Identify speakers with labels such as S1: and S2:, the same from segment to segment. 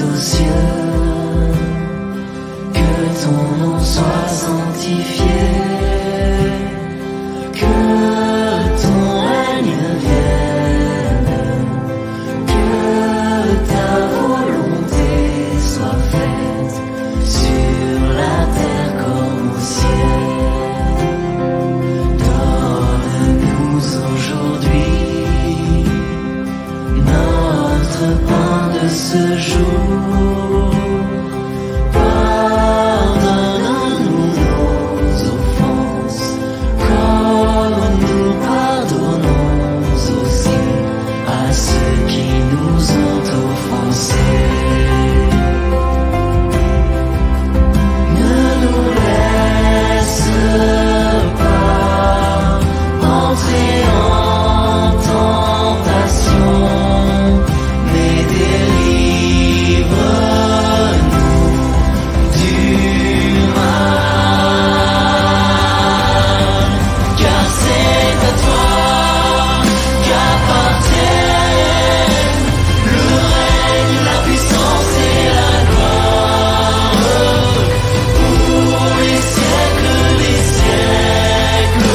S1: aux cieux, que ton nom soit sanctifié, que ton règne vienne, que ta volonté soit faite sur la terre comme au ciel. Donne-nous aujourd'hui notre pain de ce jour. Pardonne-nous nos offenses, comme nous pardonnons aussi à ceux qui nous ont offensés. Ne nous laisse pas entrer en tentation, mais délivre-nous du mal. Car c'est à toi qu'appartiennent le règne, la puissance et la gloire pour les siècles des siècles.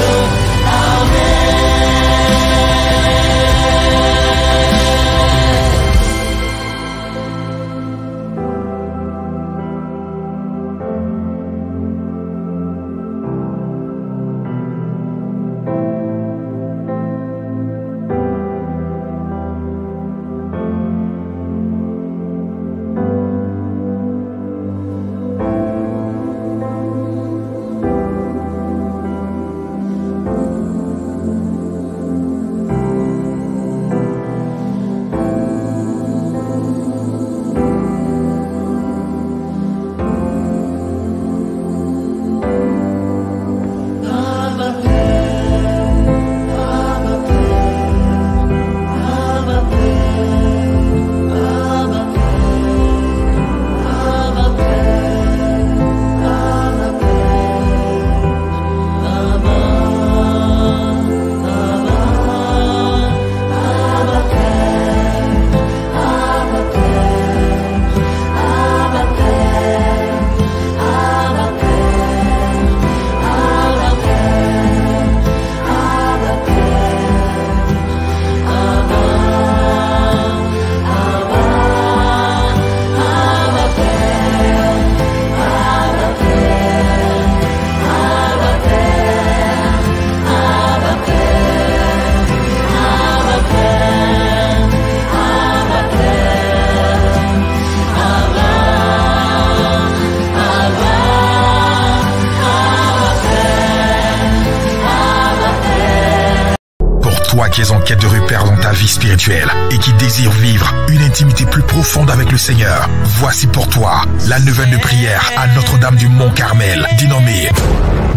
S2: Toi qui es en quête de repères dans ta vie spirituelle et qui désire vivre une intimité plus profonde avec le Seigneur, voici pour toi la neuvaine de prière à Notre-Dame du Mont-Carmel, dénommée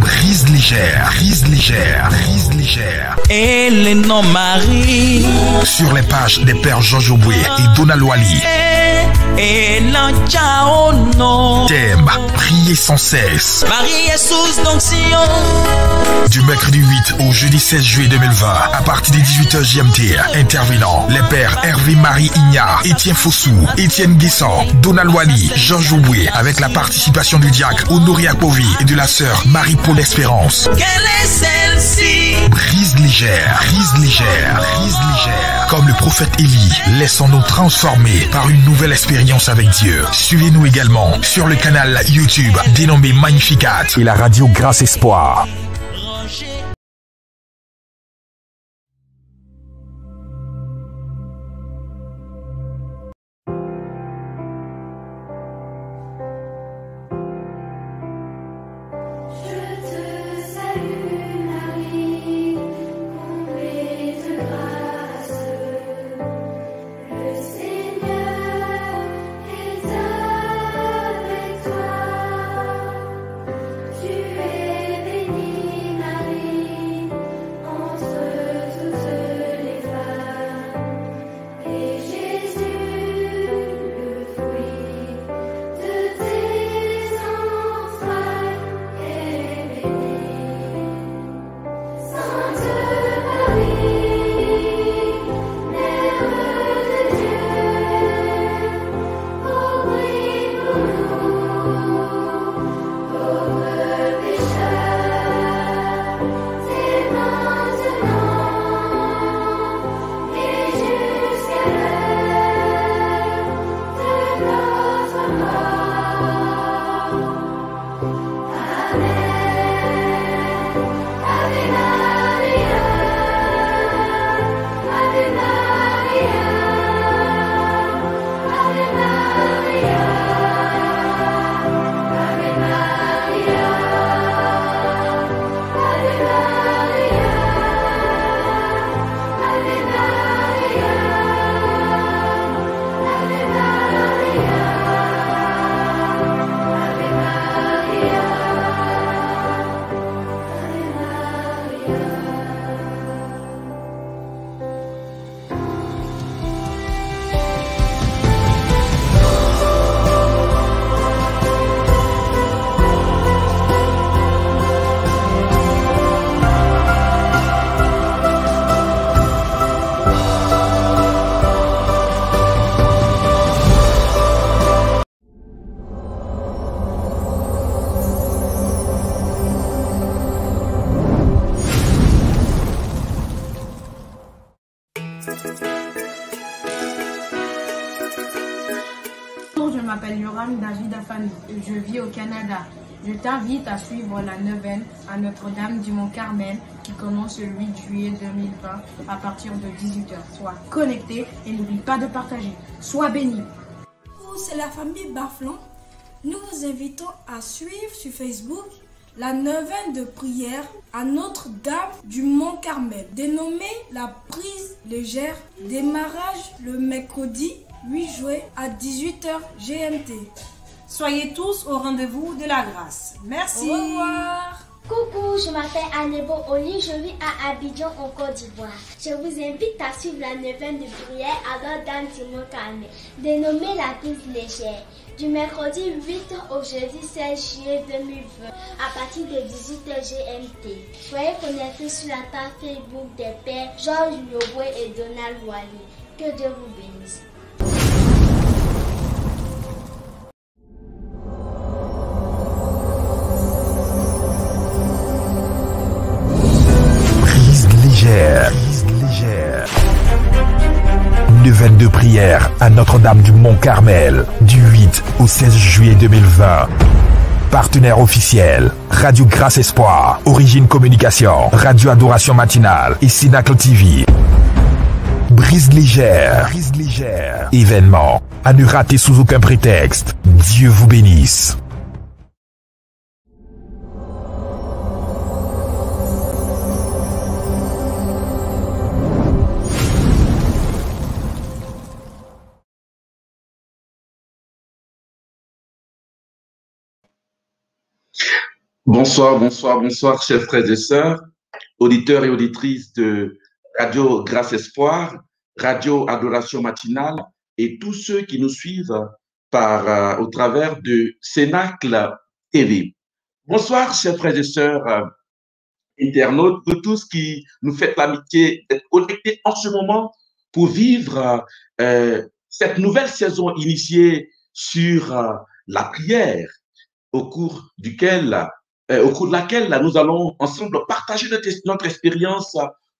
S2: Brise légère, brise légère, brise légère.
S3: Et les noms Marie.
S2: Sur les pages des pères Georges Oboué et Donald Wally.
S3: Et l'anchao non.
S2: Thème, prier sans cesse.
S3: Marie est sous d'onction.
S2: Du mercredi 8 au jeudi 16 juillet 2020, à partir des 18h GMT, intervenant les pères Hervé-Marie Ignat, Étienne Fossou, Étienne Guessant, Donald Wally, Georges Oboué, avec la participation du diacre Honoré Akpovi et de la sœur Marie-Paul Espérance.
S3: Quelle est celle-ci?
S2: Brise légère, brise légère, brise légère. Comme le prophète Élie, laissons-nous transformer par une nouvelle expérience avec Dieu. Suivez-nous également sur le canal YouTube dénommé Magnificat et la radio Grâce Espoir.
S4: Tu es béni. m'appelle Yoram David Afani. Je vis au Canada. Je t'invite à suivre la neuvaine à Notre-Dame du Mont-Carmel qui commence le 8 juillet 2020 à partir de 18h. Sois connecté et n'oublie pas de partager. Sois béni.
S5: C'est la famille Baflan. Nous vous invitons à suivre sur Facebook la neuvaine de prière à Notre-Dame du Mont-Carmel, dénommée la prise légère, démarrage le mercredi 8 juillet à 18h GMT.
S6: Soyez tous au rendez-vous de la grâce. Merci.
S5: Au revoir.
S7: Coucou, je m'appelle Anebo Oli, je vis à Abidjan en Côte d'Ivoire. Je vous invite à suivre la neuvaine de prière à Notre-Dame du Mont-Carmel, dénommée la prise légère, du mercredi 8 au jeudi 16 juillet 2020 à partir de 18h GMT. Soyez connectés sur la page Facebook des pères Georges Yoboué et Donald Wally. Que Dieu vous bénisse.
S2: Neuvaine de prière à Notre-Dame du Mont-Carmel du 8 au 16 juillet 2020. Partenaire officiel, Radio Grâce Espoir, Origine Communication, Radio Adoration Matinale et Cénacle TV. Brise légère. Événement à ne rater sous aucun prétexte. Dieu vous bénisse.
S8: Bonsoir, chers frères et sœurs, auditeurs et auditrices de Radio Grâce Espoir, Radio Adoration Matinale et tous ceux qui nous suivent au travers de Cénacle TV. Bonsoir, chers frères et sœurs internautes, vous tous qui nous faites l'amitié d'être connectés en ce moment pour vivre cette nouvelle saison initiée sur la prière, au cours de laquelle nous allons ensemble partager notre expérience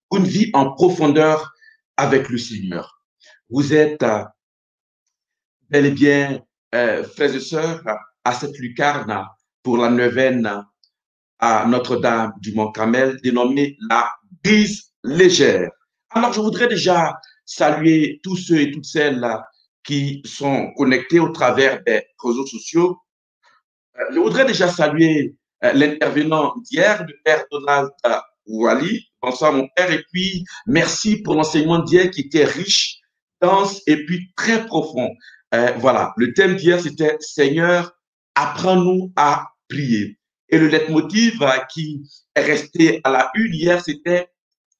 S8: pour une vie en profondeur avec le Seigneur. Vous êtes bel et bien, frères et sœurs, à cette lucarne pour la neuvaine à Notre-Dame du Mont-Carmel, dénommée la brise légère. Alors, je voudrais déjà saluer tous ceux et toutes celles qui sont connectés au travers des réseaux sociaux. Je voudrais déjà saluer l'intervenant d'hier, le père Donald Wally. Bonsoir mon père, et puis merci pour l'enseignement d'hier qui était riche, dense et puis très profond. Voilà, le thème d'hier c'était Seigneur, apprends-nous à prier. Et le leitmotiv qui est resté à la une hier, c'était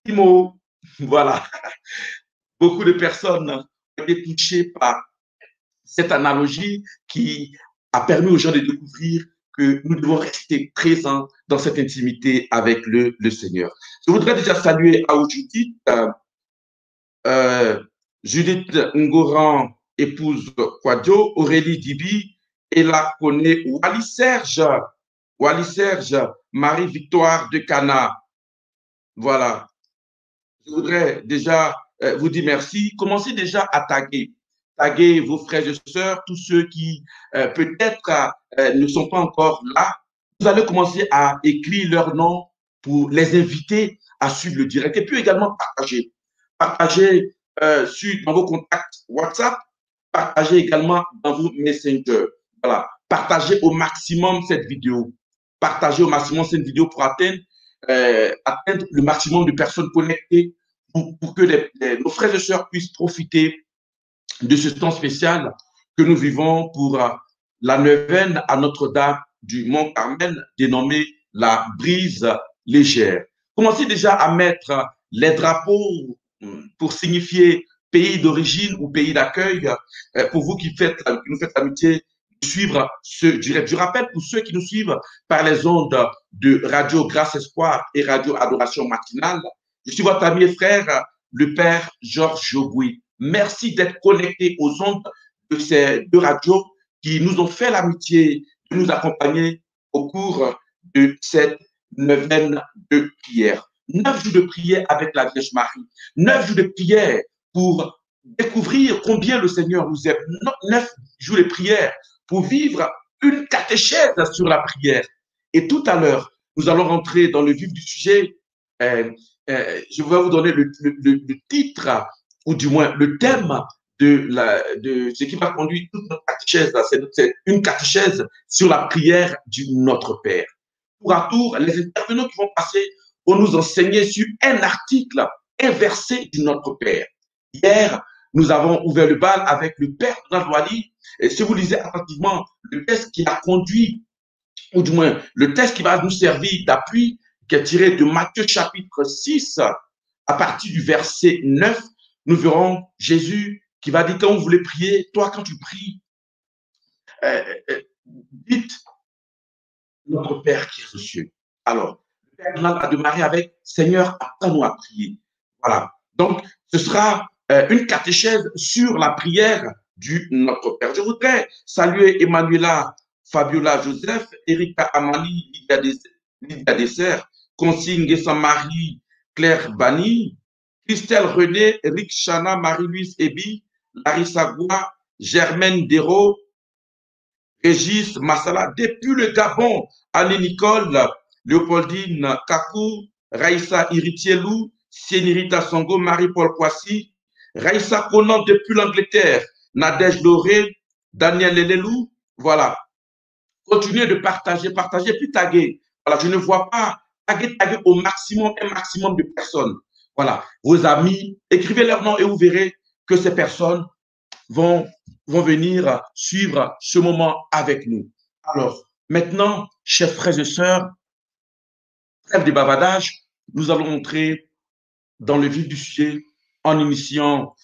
S8: Timo. Voilà, beaucoup de personnes ont été touchées par cette analogie qui a permis aux gens de découvrir que nous devons rester présents dans cette intimité avec le Seigneur. Je voudrais déjà saluer à Judith, Judith Ngoran, épouse Kwadjo, Aurélie Dibi, Ella Koné, Wally Serge, Marie-Victoire de Cana. Voilà. Je voudrais déjà vous dire merci. Commencez déjà à taguer vos frères et sœurs, tous ceux qui peut-être ne sont pas encore là. Vous allez commencer à écrire leur nom pour les inviter à suivre le direct. Et puis également partager. Partagez dans vos contacts WhatsApp, partagez également dans vos messengers. Voilà. Partagez au maximum cette vidéo. Partagez au maximum cette vidéo pour atteindre le maximum de personnes connectées pour que nos frères et sœurs puissent profiter de ce temps spécial que nous vivons pour la neuvaine à Notre-Dame du Mont-Carmel, dénommée la brise légère. Commencez déjà à mettre les drapeaux pour signifier pays d'origine ou pays d'accueil, pour vous qui nous faites l'amitié de suivre ce direct. Je rappelle pour ceux qui nous suivent par les ondes de Radio Grâce Espoir et Radio Adoration Matinale, je suis votre ami et frère, le père Georges Yoboué. Merci d'être connectés aux ondes de ces deux radios qui nous ont fait l'amitié de nous accompagner au cours de cette neuvaine de prière. 9 jours de prière avec la Vierge Marie. 9 jours de prière pour découvrir combien le Seigneur nous aime. 9 jours de prière pour vivre une catéchèse sur la prière. Et tout à l'heure, nous allons rentrer dans le vif du sujet. Je vais vous donner le titre, ou du moins le thème de ce qui va conduire toute notre catéchèse. C'est une catéchèse sur la prière du Notre Père. Tour à tour, les intervenants qui vont passer vont nous enseigner sur un article, un verset du Notre Père. Hier, nous avons ouvert le bal avec le Père Donald Wally. Et si vous lisez attentivement le texte qui a conduit, ou du moins le texte qui va nous servir d'appui, qui est tiré de Matthieu chapitre 6, à partir du verset 9, nous verrons Jésus qui va dire, quand vous voulez prier, toi quand tu pries, dites notre Père qui est aux cieux. Alors, le Père Donald a démarré avec Seigneur, apprends-nous à prier. Voilà. Donc, ce sera une catéchèse sur la prière du Notre Père. Je voudrais saluer Emmanuela, Fabiola Joseph, Erika Amali, Lydia Dessert, Consigne Guessan-Marie, Claire Bani, Christelle René, Eric Chana, Marie-Louise Ebi, Larissa Goua, Germaine Dérault, Régis Massala, depuis le Gabon, Anne-Nicole, Léopoldine Kakou, Raïssa Iritielou, Sénirita Songo, Marie-Paul Kwasi, Raïssa Conan depuis l'Angleterre, Nadège Doré, Daniel Lelelou, voilà. Continuez de partager, puis taguer. Voilà, je ne vois pas, taguer au maximum, un maximum de personnes. Voilà, vos amis, écrivez leur nom et vous verrez que ces personnes vont venir suivre ce moment avec nous. Alors, maintenant, chers frères et sœurs, trêve de bavardage, nous allons entrer dans le vif du sujet en initiant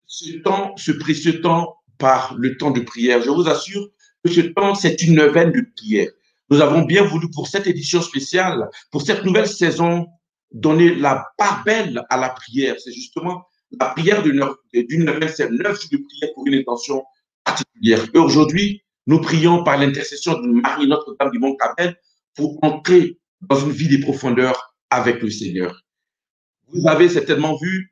S8: ce précieux temps par le temps de prière. Je vous assure que ce temps, c'est une neuvaine de prière. Nous avons bien voulu, pour cette édition spéciale, pour cette nouvelle saison, donner la part belle à la prière. C'est justement la prière d'une neuvaine, c'est 9 jours de prière pour une intention particulière. Et aujourd'hui, nous prions par l'intercession de Marie, Notre-Dame du Mont-Carmel, pour entrer dans une vie de profondeur avec le Seigneur. Vous avez certainement vu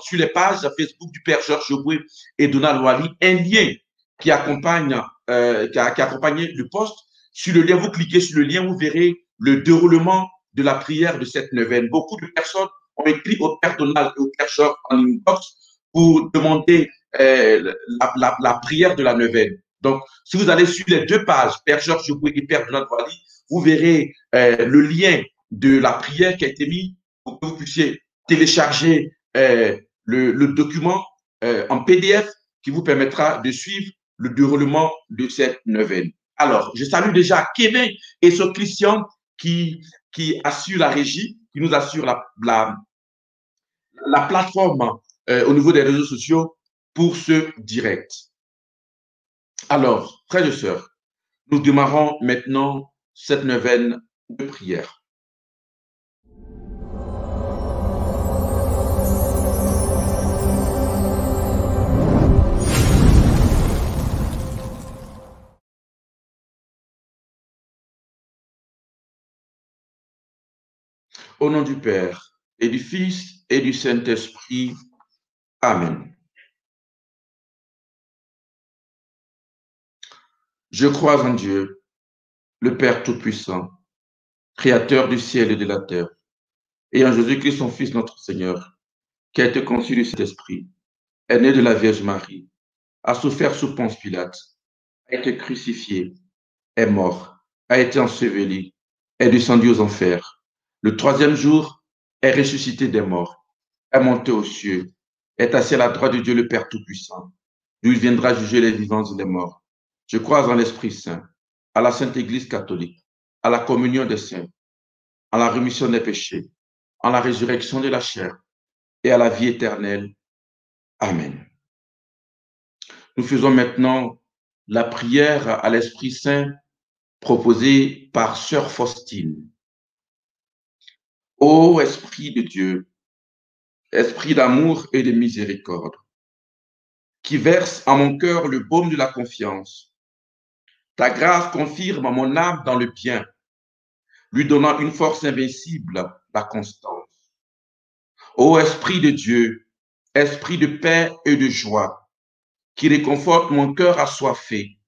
S8: sur les pages Facebook du Père Georges Joboué et Donald Wally un lien qui accompagne qui a accompagné le post. Sur le lien, vous cliquez sur le lien, vous verrez le déroulement de la prière de cette neuvaine. Beaucoup de personnes ont écrit au Père Donald et au Père Georges en inbox pour demander la prière de la neuvaine. Donc, si vous allez sur les deux pages, Père Georges Joboué et Père Donald Wally, vous verrez le lien de la prière qui a été mis pour que vous puissiez télécharger le document en PDF qui vous permettra de suivre le déroulement de cette neuvaine. Alors, je salue déjà Kevin et ce Christian qui assure la régie, qui nous assure la plateforme au niveau des réseaux sociaux pour ce direct. Alors, frères et sœurs, nous démarrons maintenant cette neuvaine de prière. Au nom du Père, et du Fils, et du Saint-Esprit. Amen. Je crois en Dieu, le Père Tout-Puissant, Créateur du ciel et de la terre, et en Jésus-Christ, son Fils, notre Seigneur, qui a été conçu du Saint-Esprit, est né de la Vierge Marie, a souffert sous Ponce Pilate, a été crucifié, est mort, a été enseveli, est descendu aux enfers. Le troisième jour, est ressuscité des morts, est monté aux cieux, est assis à la droite de Dieu le Père Tout-Puissant, d'où il viendra juger les vivants et les morts. Je crois en l'Esprit Saint, à la Sainte Église catholique, à la communion des saints, à la rémission des péchés, à la résurrection de la chair et à la vie éternelle. Amen. Nous faisons maintenant la prière à l'Esprit Saint proposée par Sœur Faustine. Ô Esprit de Dieu, Esprit d'amour et de miséricorde, qui verse en mon cœur le baume de la confiance, ta grâce confirme mon âme dans le bien, lui donnant une force invincible, la constance. Ô Esprit de Dieu, esprit de paix et de joie, qui réconforte mon cœur assoiffé.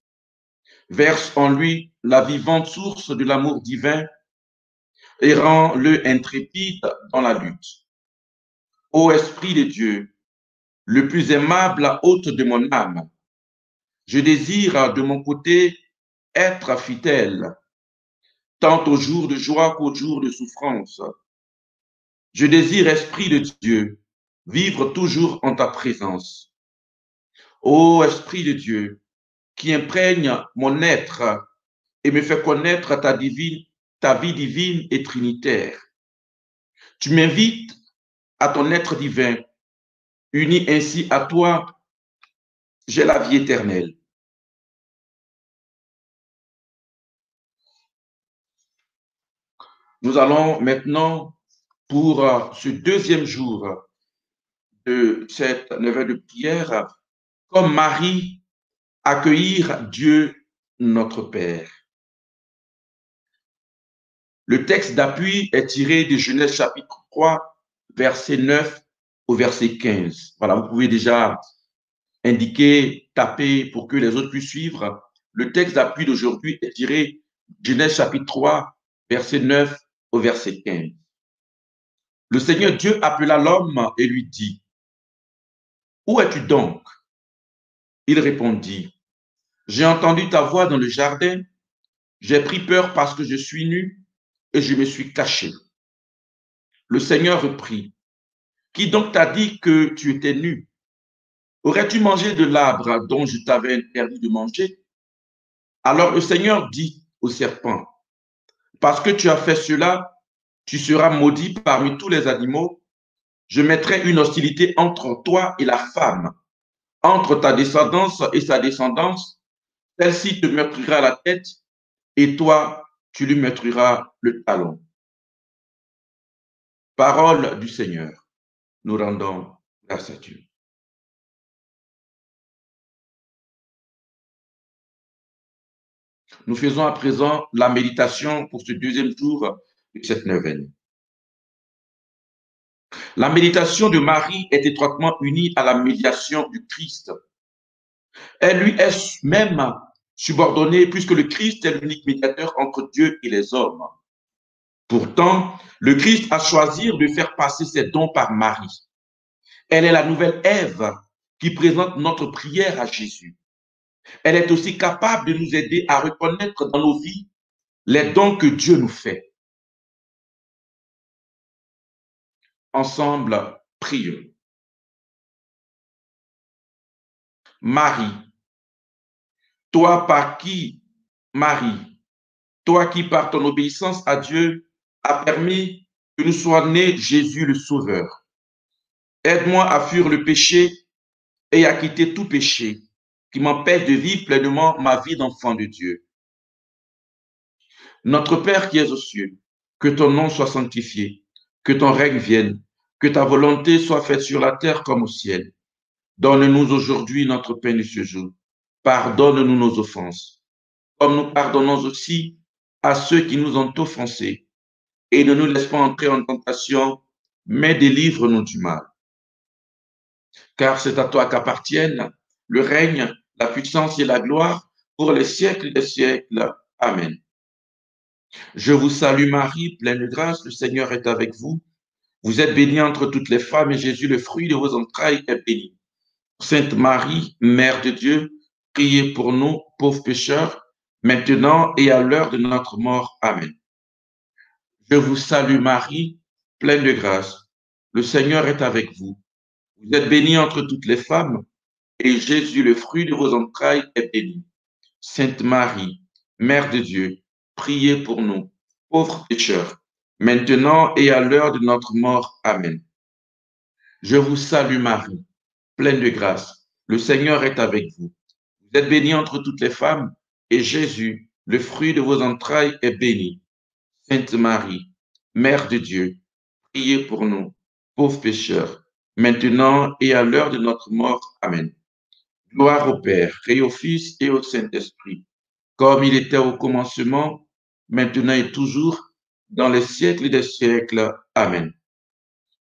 S8: Verse en lui la vivante source de l'amour divin et rend-le intrépide dans la lutte. Ô Esprit de Dieu, le plus aimable hôte de mon âme, je désire de mon côté être fidèle, tant aux jours de joie qu'aux jours de souffrance. Je désire, Esprit de Dieu, vivre toujours en ta présence. Ô Esprit de Dieu, qui imprègne mon être et me fait connaître ta vie divine et trinitaire. Tu m'invites à ton être divin, uni ainsi à toi, j'ai la vie éternelle. Nous allons maintenant, pour ce deuxième jour de cette neuvaine de prière, comme Marie, accueillir Dieu notre Père. Le texte d'appui est tiré de Genèse chapitre 3, verset 9 au verset 15. Voilà, vous pouvez déjà indiquer, taper pour que les autres puissent suivre. Le texte d'appui d'aujourd'hui est tiré de Genèse chapitre 3, verset 9 au verset 15. Le Seigneur Dieu appela l'homme et lui dit, « Où es-tu donc? » Il répondit, « J'ai entendu ta voix dans le jardin, j'ai pris peur parce que je suis nu et je me suis caché. » Le Seigneur reprit, « Qui donc t'a dit que tu étais nu? Aurais-tu mangé de l'arbre dont je t'avais interdit de manger? » Alors le Seigneur dit au serpent, « Parce que tu as fait cela, tu seras maudit parmi tous les animaux. Je mettrai une hostilité entre toi et la femme, entre ta descendance et sa descendance. Celle-ci te meurtrira la tête et toi, tu lui meurtriras le talon. » Parole du Seigneur. Nous rendons grâce à Dieu. Nous faisons à présent la méditation pour ce deuxième jour de cette neuvaine. La méditation de Marie est étroitement unie à la médiation du Christ. Elle lui est même subordonnée puisque le Christ est l'unique médiateur entre Dieu et les hommes. Pourtant, le Christ a choisi de faire passer ses dons par Marie. Elle est la nouvelle Ève qui présente notre prière à Jésus. Elle est aussi capable de nous aider à reconnaître dans nos vies les dons que Dieu nous fait. Ensemble, prions. Marie, toi qui par ton obéissance à Dieu a permis que nous soit né Jésus le Sauveur. Aide-moi à fuir le péché et à quitter tout péché qui m'empêche de vivre pleinement ma vie d'enfant de Dieu. Notre Père qui es aux cieux, que ton nom soit sanctifié, que ton règne vienne, que ta volonté soit faite sur la terre comme au ciel. Donne-nous aujourd'hui notre pain de ce jour. Pardonne-nous nos offenses, comme nous pardonnons aussi à ceux qui nous ont offensés. Et ne nous laisse pas entrer en tentation, mais délivre-nous du mal. Car c'est à toi qu'appartiennent le règne, la puissance et la gloire pour les siècles des siècles. Amen. Je vous salue Marie, pleine de grâce, le Seigneur est avec vous. Vous êtes bénie entre toutes les femmes et Jésus, le fruit de vos entrailles, est béni. Sainte Marie, Mère de Dieu, priez pour nous, pauvres pécheurs, maintenant et à l'heure de notre mort. Amen. Je vous salue Marie, pleine de grâce, le Seigneur est avec vous. Vous êtes bénie entre toutes les femmes et Jésus, le fruit de vos entrailles, est béni. Sainte Marie, Mère de Dieu, priez pour nous, pauvres pécheurs, maintenant et à l'heure de notre mort. Amen. Je vous salue Marie, pleine de grâce, le Seigneur est avec vous. Vous êtes bénie entre toutes les femmes, et Jésus, le fruit de vos entrailles, est béni. Sainte Marie, Mère de Dieu, priez pour nous, pauvres pécheurs, maintenant et à l'heure de notre mort. Amen. Gloire au Père, et au Fils, et au Saint-Esprit, comme il était au commencement, maintenant et toujours, dans les siècles des siècles. Amen.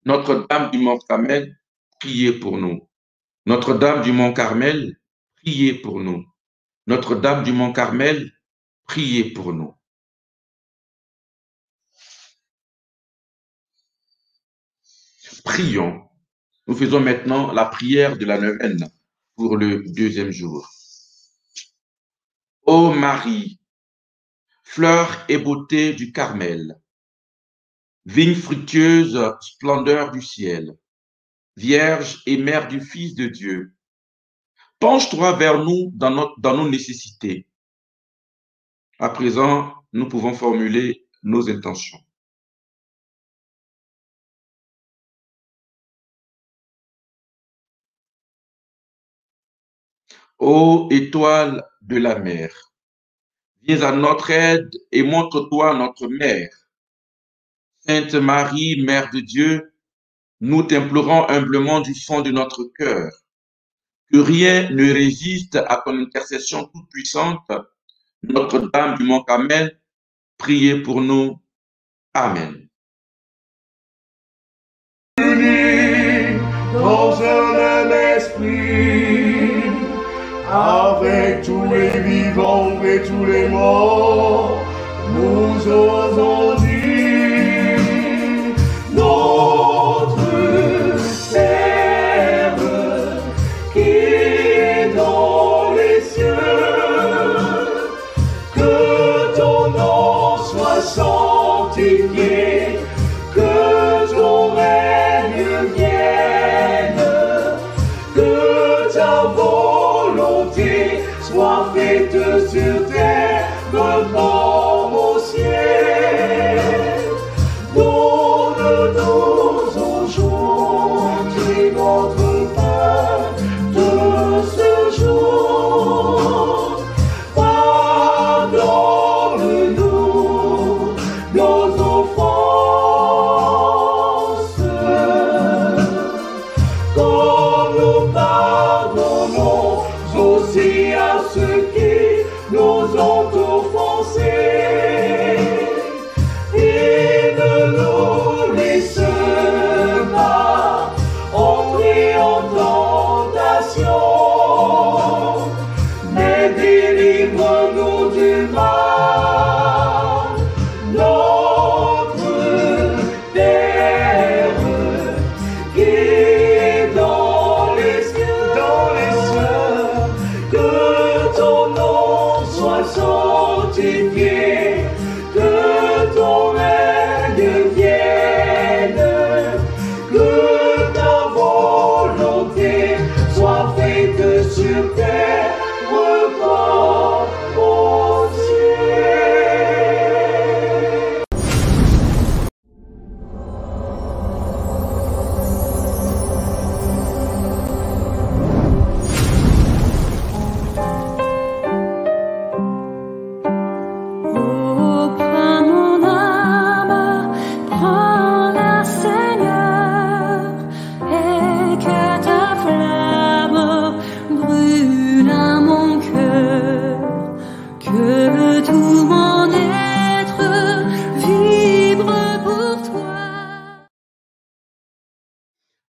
S8: Notre-Dame du Mont Carmel, priez pour nous. Notre-Dame du Mont Carmel, priez pour nous. Notre-Dame du Mont Carmel, priez pour nous. Prions. Nous faisons maintenant la prière de la neuvaine pour le deuxième jour. Ô Marie, fleur et beauté du Carmel, vigne fructueuse, splendeur du ciel, Vierge et Mère du Fils de Dieu, penche-toi vers nous dans nos nécessités. À présent, nous pouvons formuler nos intentions. Ô étoile de la mer, viens à notre aide et montre-toi notre mère. Sainte Marie, Mère de Dieu, nous t'implorons humblement du fond de notre cœur. Que rien ne résiste à ton intercession toute puissante. Notre-Dame du Mont Carmel, priez pour nous. Amen.
S1: Unis dans un même esprit, avec tous les vivants et tous les morts, nous osons dire notre Père qui est dans les cieux, que ton nom soit sanctifié, que ton règne vienne, que ta volonté soit faite sur terre comme au ciel. Donne-nous aujourd'hui notre pain de ce jour. Pardonne-nous nos offenses, comme nous pardonnons aussi à ceux qui nous ont offensés. Et ne nous laisse pas entrer en tentation, mais délivre-nous du mal. Notre Père qui est dans les cieux, que ton nom soit sanctifié, que ton règne vienne, que ta volonté soit faite sur terre comme au ciel.
S9: Oh, prends mon âme, prends-la, Seigneur, et que ta flamme brûle à mon cœur, que tout mon être vibre pour toi.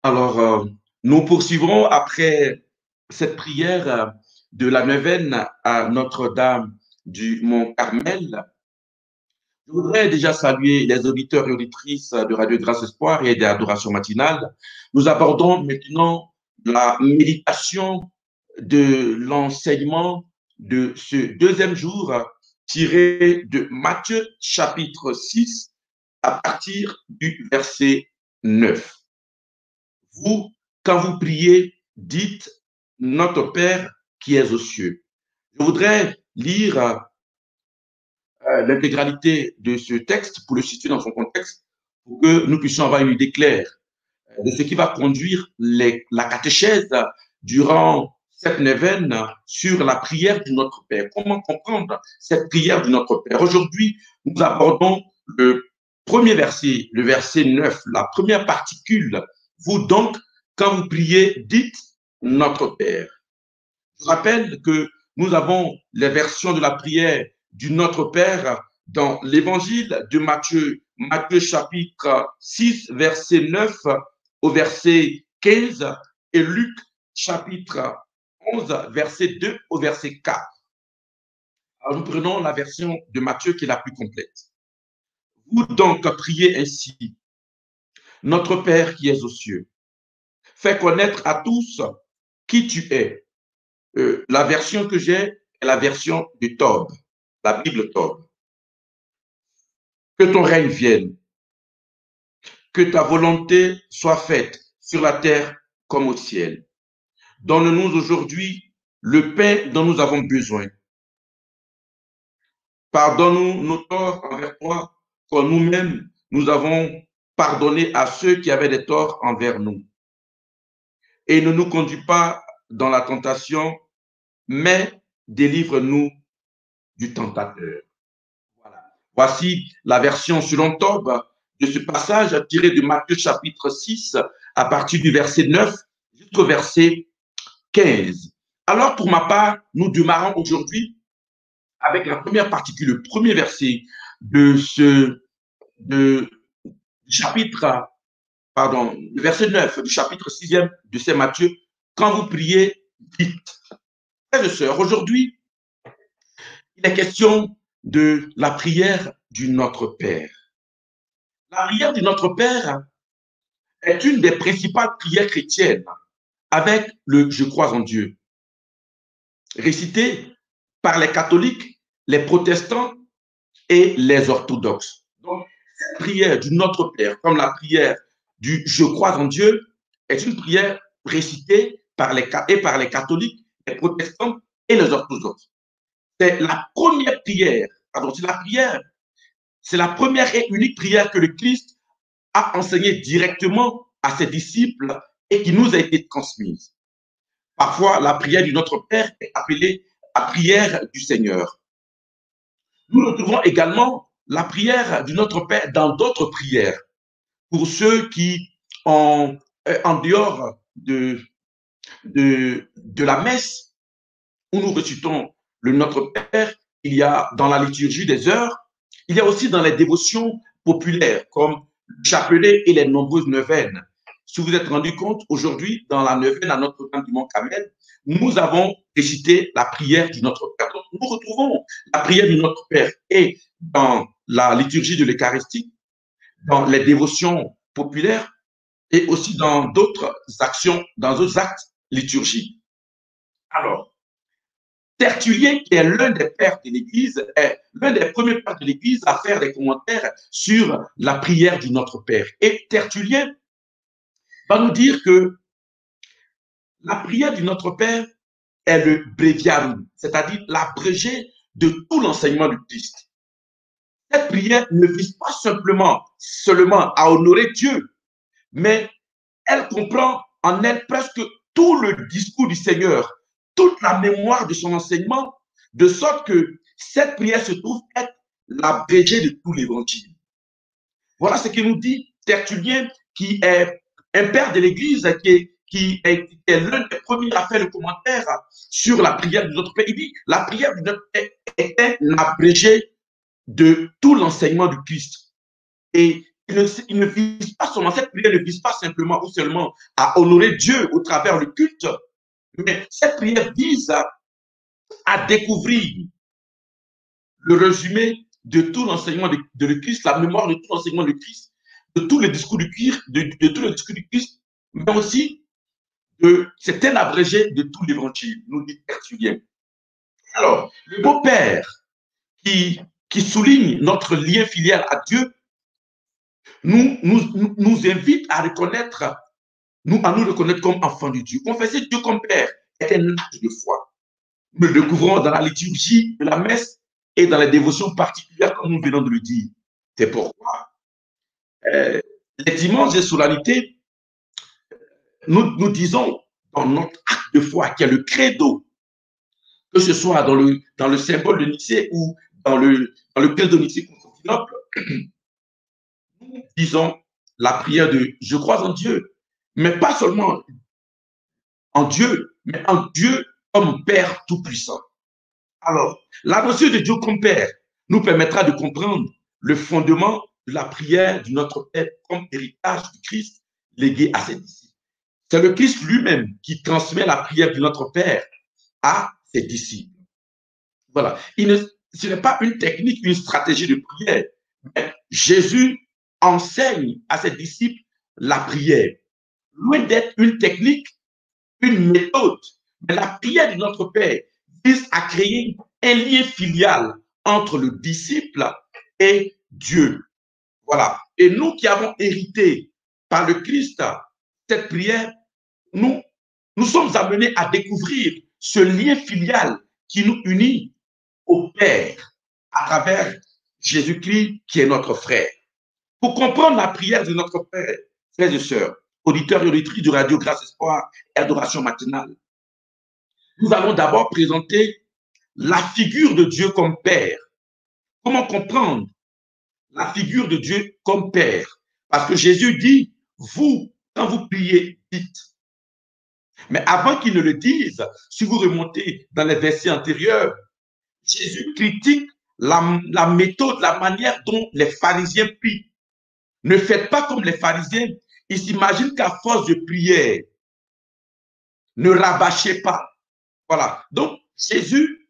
S8: Alors, nous poursuivrons après cette prière de la neuvaine à Notre-Dame du Mont Carmel. Je voudrais déjà saluer les auditeurs et auditrices de Radio Grâce Espoir et d'Adoration Matinale. Nous abordons maintenant la méditation de l'enseignement de ce deuxième jour tiré de Matthieu chapitre 6 à partir du verset 9. Vous, quand vous priez, dites « Notre Père qui es aux cieux ». Je voudrais lire l'intégralité de ce texte pour le situer dans son contexte, pour que nous puissions avoir une idée claire de ce qui va conduire la catéchèse durant cette neuvaine sur la prière du Notre Père. Comment comprendre cette prière du Notre Père? Aujourd'hui, nous abordons le premier verset, le verset 9, la première particule. Vous donc, quand vous priez, dites Notre Père. Je rappelle que nous avons les versions de la prière du Notre Père dans l'évangile de Matthieu, Matthieu chapitre 6, verset 9 au verset 15 et Luc chapitre 11, verset 2 au verset 4. Alors, nous prenons la version de Matthieu qui est la plus complète. Vous donc priez ainsi. Notre Père qui es aux cieux, fais connaître à tous qui tu es. La version que j'ai est la version de Tob, la Bible Tob. Que ton règne vienne, que ta volonté soit faite sur la terre comme au ciel. Donne-nous aujourd'hui le pain dont nous avons besoin. Pardonne-nous nos torts envers toi, comme nous-mêmes nous avons pardonné à ceux qui avaient des torts envers nous. Et ne nous conduis pas dans la tentation, mais délivre-nous du tentateur. Voilà. Voici la version selon Tob de ce passage tiré de Matthieu chapitre 6 à partir du verset 9 jusqu'au verset 15. Alors, pour ma part, nous démarrons aujourd'hui avec la première particule, le premier verset de le verset 9 du chapitre 6e de Saint Matthieu. Quand vous priez, dites. Frères et sœurs, aujourd'hui, il est question de la prière du Notre Père. La prière du Notre Père est une des principales prières chrétiennes avec le « Je crois en Dieu », récitée par les catholiques, les protestants et les orthodoxes. Donc, cette prière du Notre Père, comme la prière du « Je crois en Dieu », est une prière récitée par les catholiques, les protestants et les orthodoxes. C'est la première prière, c'est la première et unique prière que le Christ a enseignée directement à ses disciples et qui nous a été transmise. Parfois, la prière du Notre Père est appelée la prière du Seigneur. Nous retrouvons également la prière du Notre Père dans d'autres prières. Pour ceux qui, en dehors de la messe, où nous recitons le Notre Père, il y a dans la liturgie des heures, il y a aussi dans les dévotions populaires, comme le chapelet et les nombreuses neuvaines. Si vous vous êtes rendu compte, aujourd'hui, dans la neuvaine à Notre-Dame du Mont-Carmel, nous avons récité la prière du Notre Père. Donc, nous retrouvons la prière du Notre Père et dans la liturgie de l'Eucharistie, dans les dévotions populaires et aussi dans d'autres actions, dans d'autres actes liturgiques. Alors, Tertullien, qui est l'un des pères de l'Église, est l'un des premiers pères de l'Église à faire des commentaires sur la prière du Notre Père. Et Tertullien va nous dire que la prière du Notre Père est le breviarium, c'est-à-dire l'abrégé de tout l'enseignement du Christ. Cette prière ne vise pas seulement à honorer Dieu, mais elle comprend en elle presque tout le discours du Seigneur, toute la mémoire de son enseignement, de sorte que cette prière se trouve être l'abrégé de tout l'évangile. Voilà ce que nous dit Tertullien, qui est un père de l'Église, qui est l'un des premiers à faire le commentaire sur la prière de notre Père. Il dit, la prière de notre Père était l'abrégé de tout l'enseignement du Christ. Et il ne vise pas seulement, cette prière ne vise pas simplement ou seulement à honorer Dieu au travers du culte, mais cette prière vise à découvrir le résumé de tout l'enseignement de Christ, la mémoire de tout l'enseignement de Christ, de tous les discours du Christ, de tous les discours du Christ, mais aussi c'est un abrégé de tout l'évangile, nous dit Tertullien. Alors, le beau-père qui souligne notre lien filial à Dieu, nous invite à nous reconnaître comme enfants de Dieu. Confesser Dieu comme Père est un acte de foi. Nous le découvrons dans la liturgie de la messe et dans les dévotions particulières, comme nous venons de le dire. C'est pourquoi les dimanches de solennité, nous disons dans notre acte de foi, qui est le credo, que ce soit dans le symbole de Nicée ou dans le credo de Nicée-Constantinople, nous disons la prière de « Je crois en Dieu », mais pas seulement en Dieu, mais en Dieu comme Père Tout-Puissant. Alors, la notion de Dieu comme Père nous permettra de comprendre le fondement de la prière de notre Père comme héritage du Christ légué à ses disciples. C'est le Christ lui-même qui transmet la prière de notre Père à ses disciples. Voilà. Ce n'est pas une technique, une stratégie de prière. Mais Jésus enseigne à ses disciples la prière. Loin d'être une technique, une méthode, mais la prière de notre Père vise à créer un lien filial entre le disciple et Dieu. Voilà. Et nous qui avons hérité par le Christ cette prière, nous sommes amenés à découvrir ce lien filial qui nous unit au Père à travers Jésus-Christ qui est notre frère. Pour comprendre la prière de notre Père, frères et sœurs, auditeurs et auditrices de Radio Grâce Espoir et Adoration Matinale, nous allons d'abord présenter la figure de Dieu comme Père. Comment comprendre la figure de Dieu comme Père? Parce que Jésus dit, vous, quand vous priez, dites. Mais avant qu'il ne le dise, si vous remontez dans les versets antérieurs, Jésus critique la méthode, la manière dont les pharisiens prient. Ne faites pas comme les pharisiens. Ils s'imaginent qu'à force de prière, ne rabâchez pas. Voilà. Donc, Jésus,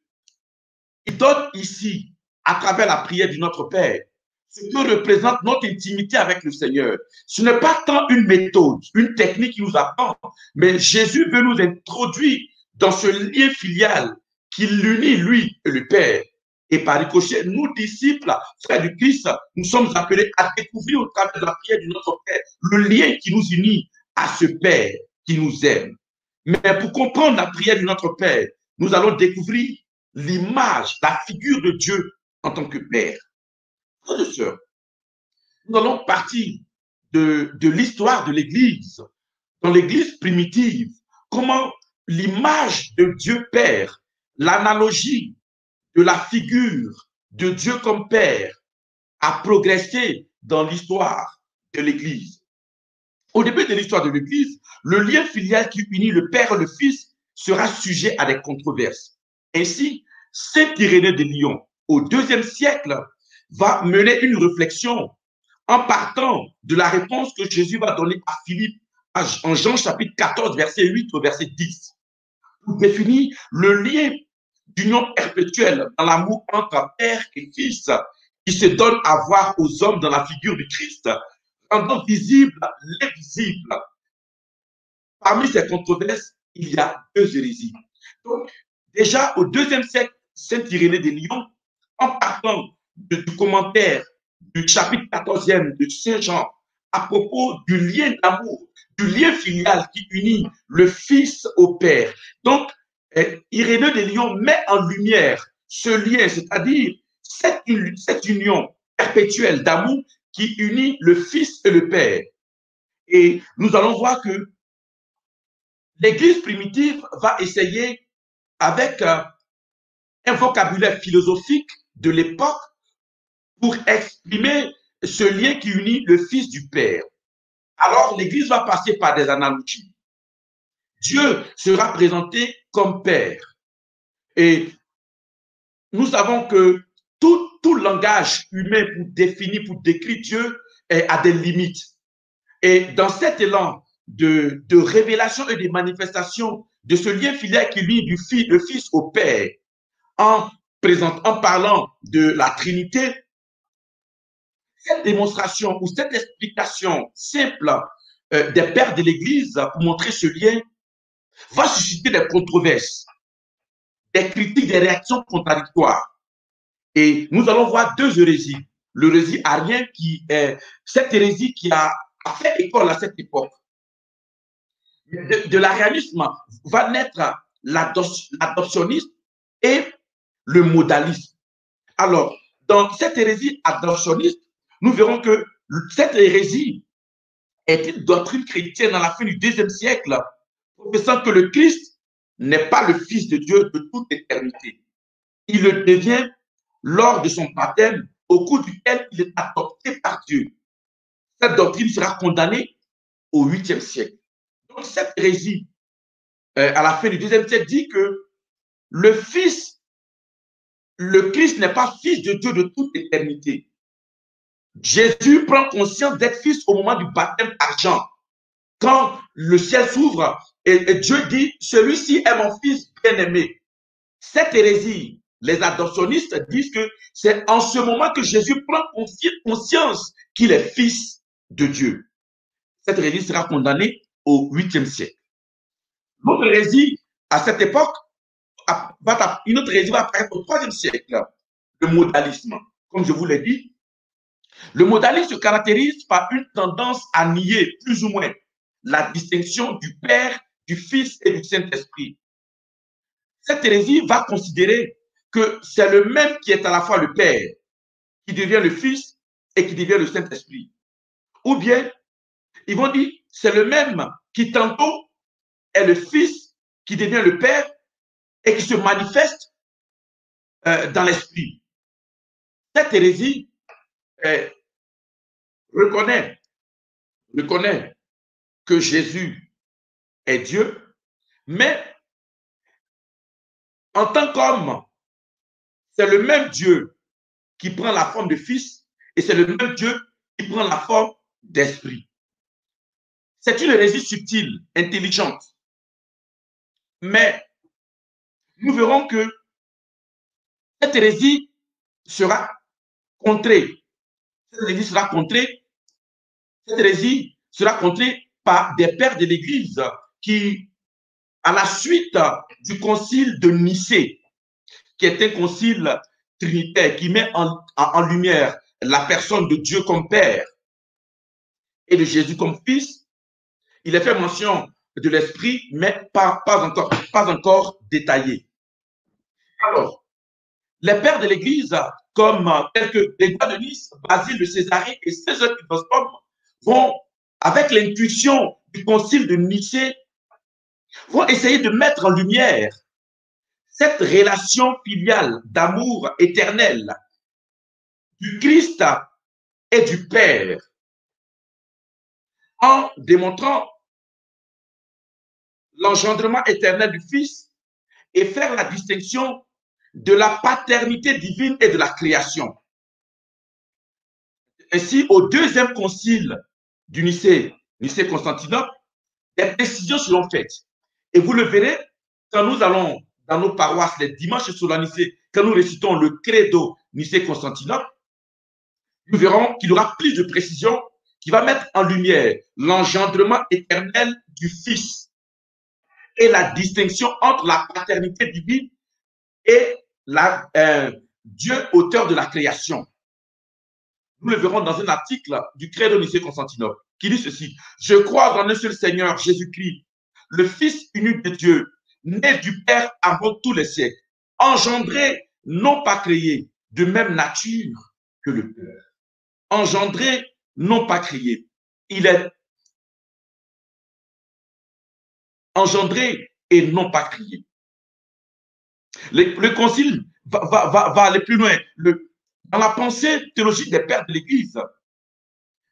S8: il donne ici, à travers la prière de notre Père, ce que représente notre intimité avec le Seigneur. Ce n'est pas tant une méthode, une technique qui nous apprend, mais Jésus veut nous introduire dans ce lien filial qui l'unit, lui et le Père. Et par ricochet, nous, disciples, frères du Christ, nous sommes appelés à découvrir au travers de la prière de notre Père le lien qui nous unit à ce Père qui nous aime. Mais pour comprendre la prière de notre Père, nous allons découvrir l'image, la figure de Dieu en tant que Père. Frères et sœurs, nous allons partir de l'histoire de l'Église. Dans l'Église primitive, comment l'image de Dieu Père, l'analogie de la figure de Dieu comme Père a progressé dans l'histoire de l'Église. Au début de l'histoire de l'Église, le lien filial qui unit le Père et le Fils sera sujet à des controverses. Ainsi, saint Irénée de Lyon, au IIe siècle, va mener une réflexion en partant de la réponse que Jésus va donner à Philippe en Jean chapitre 14, verset 8 au verset 10, pour définir le lien d'union perpétuelle dans l'amour entre Père et Fils qui se donne à voir aux hommes dans la figure du Christ, rendant visible l'invisible. Parmi ces controverses, il y a deux hérésies. Donc, déjà au IIe siècle, saint Irénée de Lyon, en partant du commentaire du chapitre 14e de Saint Jean à propos du lien d'amour, du lien filial qui unit le Fils au Père. Donc, Irénée de Lyon met en lumière ce lien, c'est-à-dire cette union perpétuelle d'amour qui unit le Fils et le Père. Et nous allons voir que l'Église primitive va essayer, avec un vocabulaire philosophique de l'époque, pour exprimer ce lien qui unit le Fils du Père. Alors, l'Église va passer par des analogies. Dieu sera présenté comme Père. Et nous savons que tout langage humain pour définir, pour décrire Dieu a des limites. Et dans cet élan de révélation et de manifestation de ce lien filial qui lie le Fils au Père, en parlant de la Trinité, cette démonstration ou cette explication simple des pères de l'Église pour montrer ce lien va susciter des controverses, des critiques, des réactions contradictoires. Et nous allons voir deux hérésies. L'hérésie arienne qui est cette hérésie qui a fait école à cette époque. De l'arianisme va naître l'adoptionnisme et le modalisme. Alors, dans cette hérésie adoptionniste, nous verrons que cette hérésie est une doctrine chrétienne à la fin du IIe siècle, professant que le Christ n'est pas le Fils de Dieu de toute éternité. Il le devient lors de son baptême, au cours duquel il est adopté par Dieu. Cette doctrine sera condamnée au 8e siècle. Donc cette hérésie, à la fin du IIe siècle, dit que le Christ n'est pas Fils de Dieu de toute éternité. Jésus prend conscience d'être Fils au moment du baptême par Jean. quand le ciel s'ouvre et Dieu dit, celui-ci est mon fils bien-aimé. Cette hérésie, les adoptionnistes disent que c'est en ce moment que Jésus prend conscience qu'il est fils de Dieu. Cette hérésie sera condamnée au 8e siècle. L'autre hérésie, à cette époque, une autre hérésie va apparaître au 3e siècle, le modalisme. Comme je vous l'ai dit, le modalisme se caractérise par une tendance à nier plus ou moins la distinction du Père, du Fils et du Saint-Esprit. Cette hérésie va considérer que c'est le même qui est à la fois le Père, qui devient le Fils et qui devient le Saint-Esprit. Ou bien, ils vont dire, c'est le même qui tantôt est le Fils, qui devient le Père et qui se manifeste dans l'Esprit. Cette hérésie reconnaît que Jésus est Dieu, mais en tant qu'homme, c'est le même Dieu qui prend la forme de Fils et c'est le même Dieu qui prend la forme d'Esprit. C'est une hérésie subtile, intelligente. Mais nous verrons que cette hérésie sera contrée. Cette hérésie sera contrée. Cette hérésie sera contrée par des pères de l'Église qui, à la suite du concile de Nicée, qui est un concile trinitaire qui met en lumière la personne de Dieu comme Père et de Jésus comme Fils, il est fait mention de l'Esprit, mais pas encore détaillé. Alors, les pères de l'Église, comme tels que les Grégoire de Nice, Basile de Césarée et ces autres Chrysostome, vont, avec l'intuition du concile de Nicée, vont essayer de mettre en lumière cette relation filiale d'amour éternel du Christ et du Père, en démontrant l'engendrement éternel du Fils et faire la distinction de la paternité divine et de la création. Ainsi, au deuxième concile du Nicée-Constantinople, des précisions seront faites. Et vous le verrez, quand nous allons dans nos paroisses les dimanches sur la Nicée, quand nous récitons le credo Nicée-Constantinople, nous verrons qu'il y aura plus de précisions qui va mettre en lumière l'engendrement éternel du Fils et la distinction entre la paternité divine et Dieu auteur de la création. Nous le verrons dans un article du Credo Nicée-Constantinople qui dit ceci: je crois en un seul Seigneur Jésus-Christ, le Fils unique de Dieu, né du Père avant tous les siècles, engendré, non pas créé, de même nature que le Père. Engendré, non pas créé. Il est engendré et non pas créé. Le concile va aller plus loin. Dans la pensée théologique des pères de l'Église,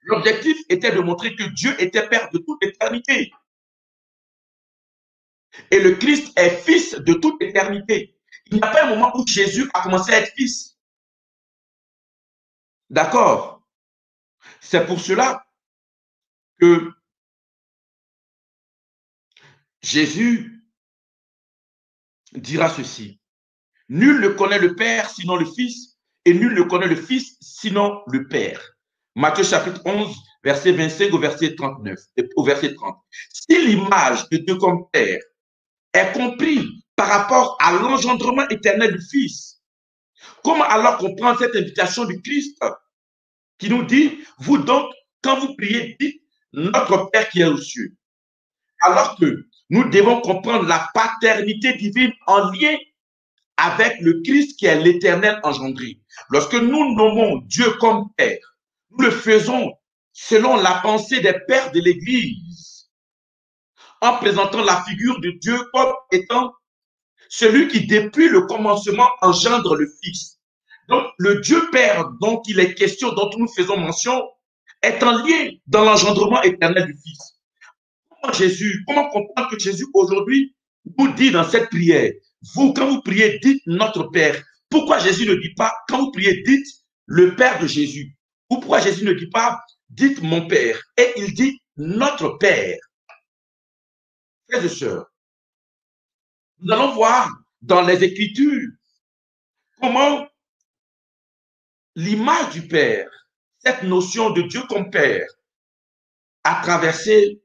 S8: l'objectif était de montrer que Dieu était Père de toute éternité. Et le Christ est Fils de toute éternité. Il n'y a pas un moment où Jésus a commencé à être Fils. D'accord? C'est pour cela que Jésus dira ceci: nul ne connaît le Père sinon le Fils, et nul ne connaît le Fils sinon le Père. Matthieu chapitre 11, verset 25 au verset 39, au verset 30. Si l'image de Dieu comme Père est comprise par rapport à l'engendrement éternel du Fils, comment alors comprendre cette invitation du Christ qui nous dit, vous donc, quand vous priez, dites notre Père qui est aux cieux. Alors que nous devons comprendre la paternité divine en lien avec le Christ qui est l'Éternel engendré. Lorsque nous nommons Dieu comme Père, nous le faisons selon la pensée des pères de l'Église, en présentant la figure de Dieu comme étant celui qui, depuis le commencement, engendre le Fils. Donc, le Dieu Père dont il est question, dont nous faisons mention, est en lien dans l'engendrement éternel du Fils. Comment comprendre que Jésus aujourd'hui nous dit dans cette prière, vous, quand vous priez, dites notre Père. Pourquoi Jésus ne dit pas, quand vous priez, dites le Père de Jésus? Ou pourquoi Jésus ne dit pas, dites mon Père? Et il dit notre Père. Frères et sœurs, nous allons voir dans les Écritures comment l'image du Père, cette notion de Dieu comme Père, a traversé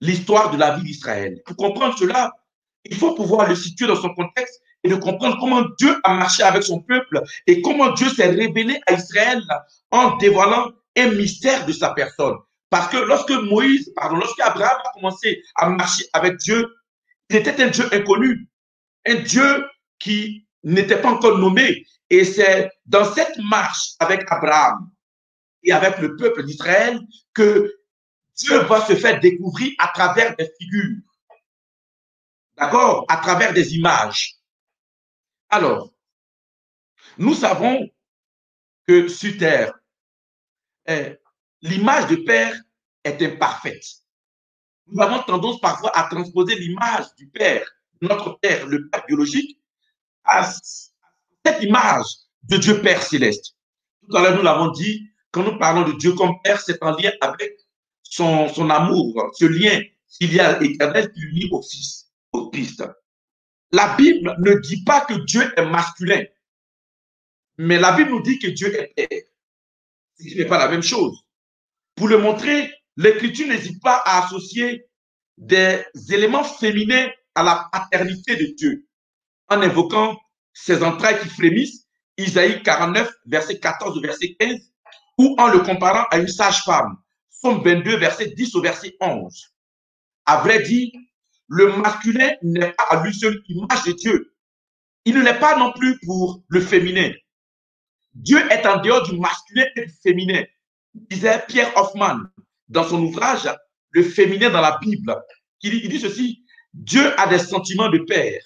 S8: l'histoire de la vie d'Israël. Pour comprendre cela, il faut pouvoir le situer dans son contexte et de comprendre comment Dieu a marché avec son peuple et comment Dieu s'est révélé à Israël en dévoilant un mystère de sa personne. Parce que lorsque Abraham a commencé à marcher avec Dieu, il était un Dieu inconnu, un Dieu qui n'était pas encore nommé. Et c'est dans cette marche avec Abraham et avec le peuple d'Israël que Dieu va se faire découvrir à travers des figures, d'accord, à travers des images. Alors, nous savons que sur terre, l'image de Père est imparfaite. Nous avons tendance parfois à transposer l'image du Père, notre Père, le Père biologique, à cette image de Dieu Père céleste. Tout à l'heure, nous l'avons dit, quand nous parlons de Dieu comme Père, c'est en lien avec son amour, ce lien filial éternel qui unit au Fils, au Christ. La Bible ne dit pas que Dieu est masculin, mais la Bible nous dit que Dieu est Père. Ce n'est pas la même chose. Pour le montrer, l'Écriture n'hésite pas à associer des éléments féminins à la paternité de Dieu, en invoquant ses entrailles qui frémissent, Isaïe 49, verset 14 au verset 15, ou en le comparant à une sage-femme, Somme 22, verset 10 au verset 11. À vrai dire, le masculin n'est pas à lui seul image de Dieu. Il ne l'est pas non plus pour le féminin. Dieu est en dehors du masculin et du féminin, disait Pierre Hoffman dans son ouvrage Le féminin dans la Bible. Il dit ceci: Dieu a des sentiments de père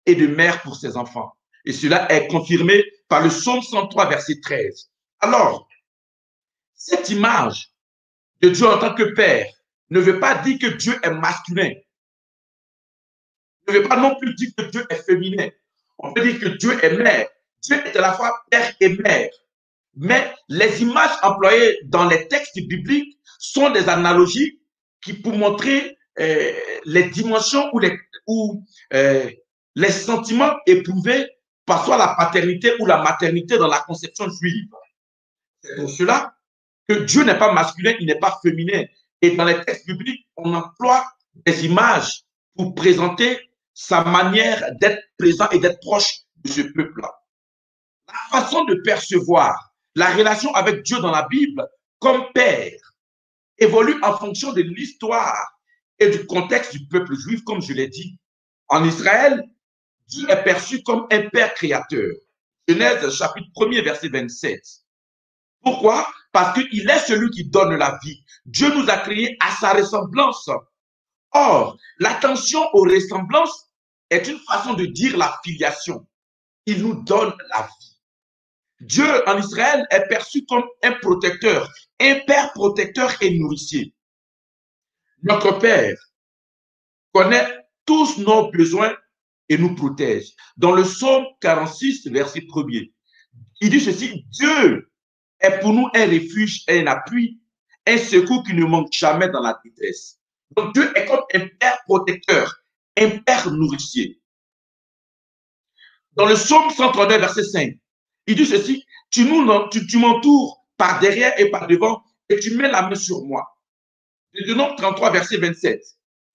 S8: et de mère pour ses enfants. Et cela est confirmé par le psaume 103, verset 13. Alors, cette image de Dieu en tant que père ne veut pas dire que Dieu est masculin. Ne veut pas non plus dire que Dieu est féminin. On peut dire que Dieu est mère. Dieu est à la fois père et mère. Mais les images employées dans les textes bibliques sont des analogies qui pour montrer les dimensions ou les sentiments éprouvés par soit la paternité ou la maternité dans la conception juive. C'est pour cela que Dieu n'est pas masculin, il n'est pas féminin. Et dans les textes bibliques, on emploie des images pour présenter sa manière d'être présent et d'être proche de ce peuple-là. La façon de percevoir la relation avec Dieu dans la Bible comme père évolue en fonction de l'histoire et du contexte du peuple juif, comme je l'ai dit. En Israël, Dieu est perçu comme un père créateur. Genèse chapitre 1er, verset 27. Pourquoi? Parce qu'il est celui qui donne la vie. Dieu nous a créés à sa ressemblance. Or, l'attention aux ressemblances est une façon de dire la filiation. Il nous donne la vie. Dieu en Israël est perçu comme un protecteur, un père protecteur et nourricier. Notre Père connaît tous nos besoins et nous protège. Dans le psaume 46, verset 1er, il dit ceci: Dieu est pour nous un refuge et un appui, un secours qui ne manque jamais dans la détresse. Donc Dieu est comme un père protecteur, un père nourricier. Dans le psaume 139, verset 5, il dit ceci: tu m'entoures par derrière et par devant et tu mets la main sur moi. Deutéronome 33, verset 27.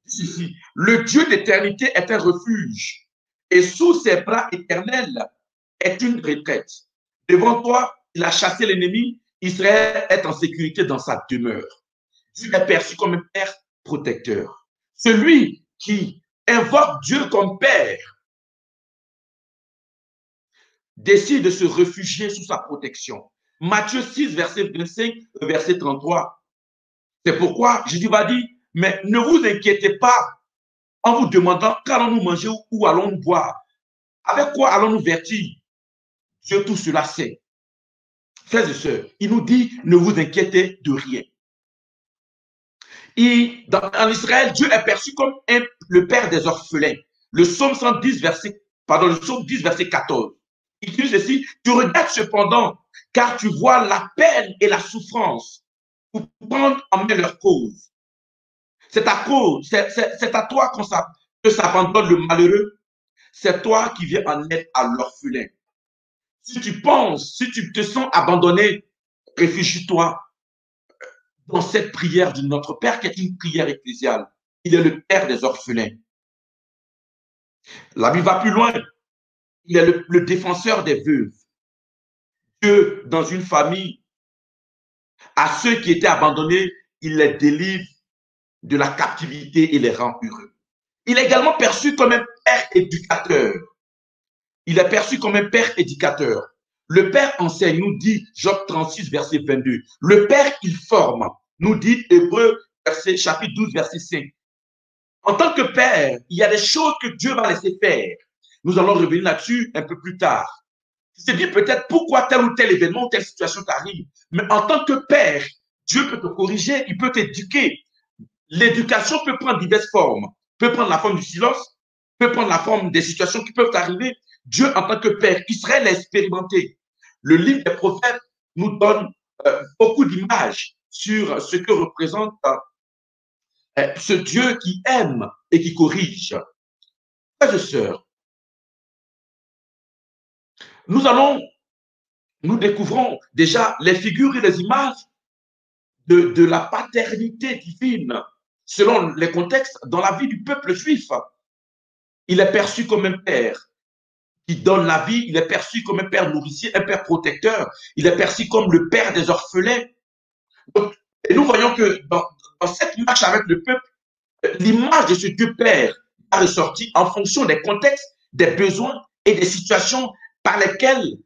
S8: Ceci: le Dieu d'éternité est un refuge et sous ses bras éternels est une retraite. Devant toi, il a chassé l'ennemi. Israël est en sécurité dans sa demeure. Dieu est perçu comme un père protecteur. Celui qui invoque Dieu comme père décide de se réfugier sous sa protection. Matthieu 6, verset 25, verset 33. C'est pourquoi Jésus va dire: mais ne vous inquiétez pas en vous demandant qu'allons-nous manger ou où allons-nous boire, avec quoi allons-nous vêtir. Dieu tout cela sait. Frères et sœurs, il nous dit: ne vous inquiétez de rien. En Israël, Dieu est perçu comme le père des orphelins. Le psaume 10, verset 14. Il dit ceci: tu regardes cependant, car tu vois la peine et la souffrance pour prendre en main leur cause. C'est à cause, c'est à toi que s'abandonne le malheureux. C'est toi qui viens en aide à l'orphelin. Si tu penses, si tu te sens abandonné, réfugie-toi dans cette prière de notre Père qui est une prière ecclésiale. Il est le Père des orphelins. La Bible va plus loin. Il est le défenseur des veuves. Dieu, dans une famille, à ceux qui étaient abandonnés, il les délivre de la captivité et les rend heureux. Il est également perçu comme un père éducateur. Il est perçu comme un père éducateur. Le père enseigne, nous dit Job 36, verset 22. Le père, il forme, nous dit Hébreux, chapitre 12, verset 5. En tant que père, il y a des choses que Dieu va laisser faire. Nous allons revenir là-dessus un peu plus tard. Tu te dis peut-être pourquoi tel ou tel événement, telle situation t'arrive. Mais en tant que père, Dieu peut te corriger, il peut t'éduquer. L'éducation peut prendre diverses formes. Peut prendre la forme du silence, peut prendre la forme des situations qui peuvent arriver. Dieu, en tant que père, Israël a expérimenté. Le livre des prophètes nous donne beaucoup d'images sur ce que représente ce Dieu qui aime et qui corrige. Frères et sœurs, nous découvrons déjà les figures et les images de la paternité divine selon les contextes dans la vie du peuple juif. Il est perçu comme un père qui donne la vie, il est perçu comme un père nourricier, un père protecteur, il est perçu comme le père des orphelins. Donc, et nous voyons que dans cette marche avec le peuple, l'image de ce Dieu Père a ressorti en fonction des contextes, des besoins et des situations par lesquelles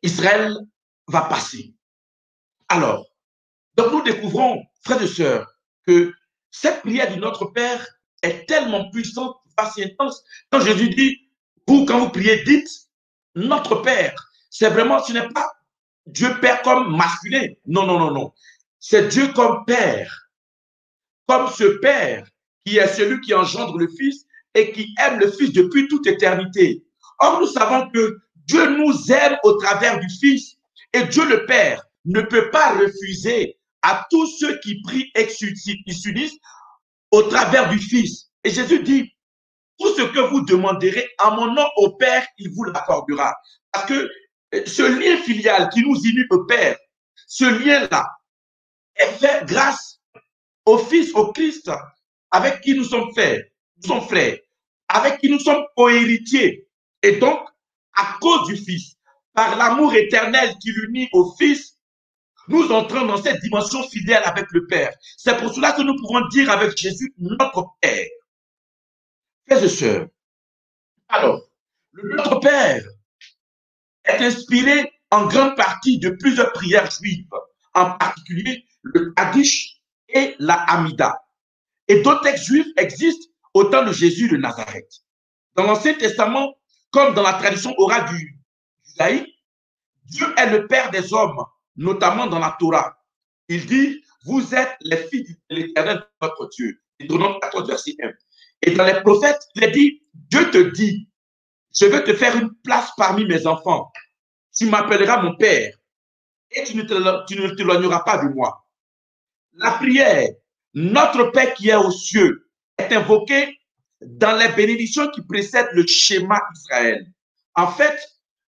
S8: Israël va passer. Alors, donc nous découvrons, frères et sœurs, que cette prière de notre Père est tellement puissante, si intense. Quand Jésus dit, vous, quand vous priez, dites notre Père. C'est vraiment, ce n'est pas Dieu Père comme masculin. Non, non, non, non. C'est Dieu comme Père. Comme ce Père qui est celui qui engendre le Fils et qui aime le Fils depuis toute éternité. Or, nous savons que Dieu nous aime au travers du Fils et Dieu le Père ne peut pas refuser à tous ceux qui prient et s'unissent au travers du Fils. Et Jésus dit, tout ce que vous demanderez en mon nom au Père, il vous l'accordera. Parce que ce lien filial qui nous unit au Père, ce lien-là est fait grâce au Fils, au Christ, avec qui nous sommes frères, avec qui nous sommes co-héritiers. Et donc, à cause du Fils, par l'amour éternel qui l'unit au Fils, nous entrons dans cette dimension fidèle avec le Père. C'est pour cela que nous pouvons dire avec Jésus, notre Père. Frères et sœurs, alors, le Notre Père est inspiré en grande partie de plusieurs prières juives, en particulier le Kaddish et la Hamida. Et d'autres textes juifs existent au temps de Jésus de Nazareth. Dans l'Ancien Testament, comme dans la tradition orale du judaïque, Dieu est le Père des hommes, notamment dans la Torah. Il dit, vous êtes les filles de l'Éternel, votre Dieu. Deutéronome 14, verset 1. Et dans les prophètes, il est dit, Dieu te dit, je vais te faire une place parmi mes enfants. Tu m'appelleras mon Père et tu ne t'éloigneras pas de moi. La prière, notre Père qui est aux cieux, est invoquée dans les bénédictions qui précèdent le schéma Israël. En fait,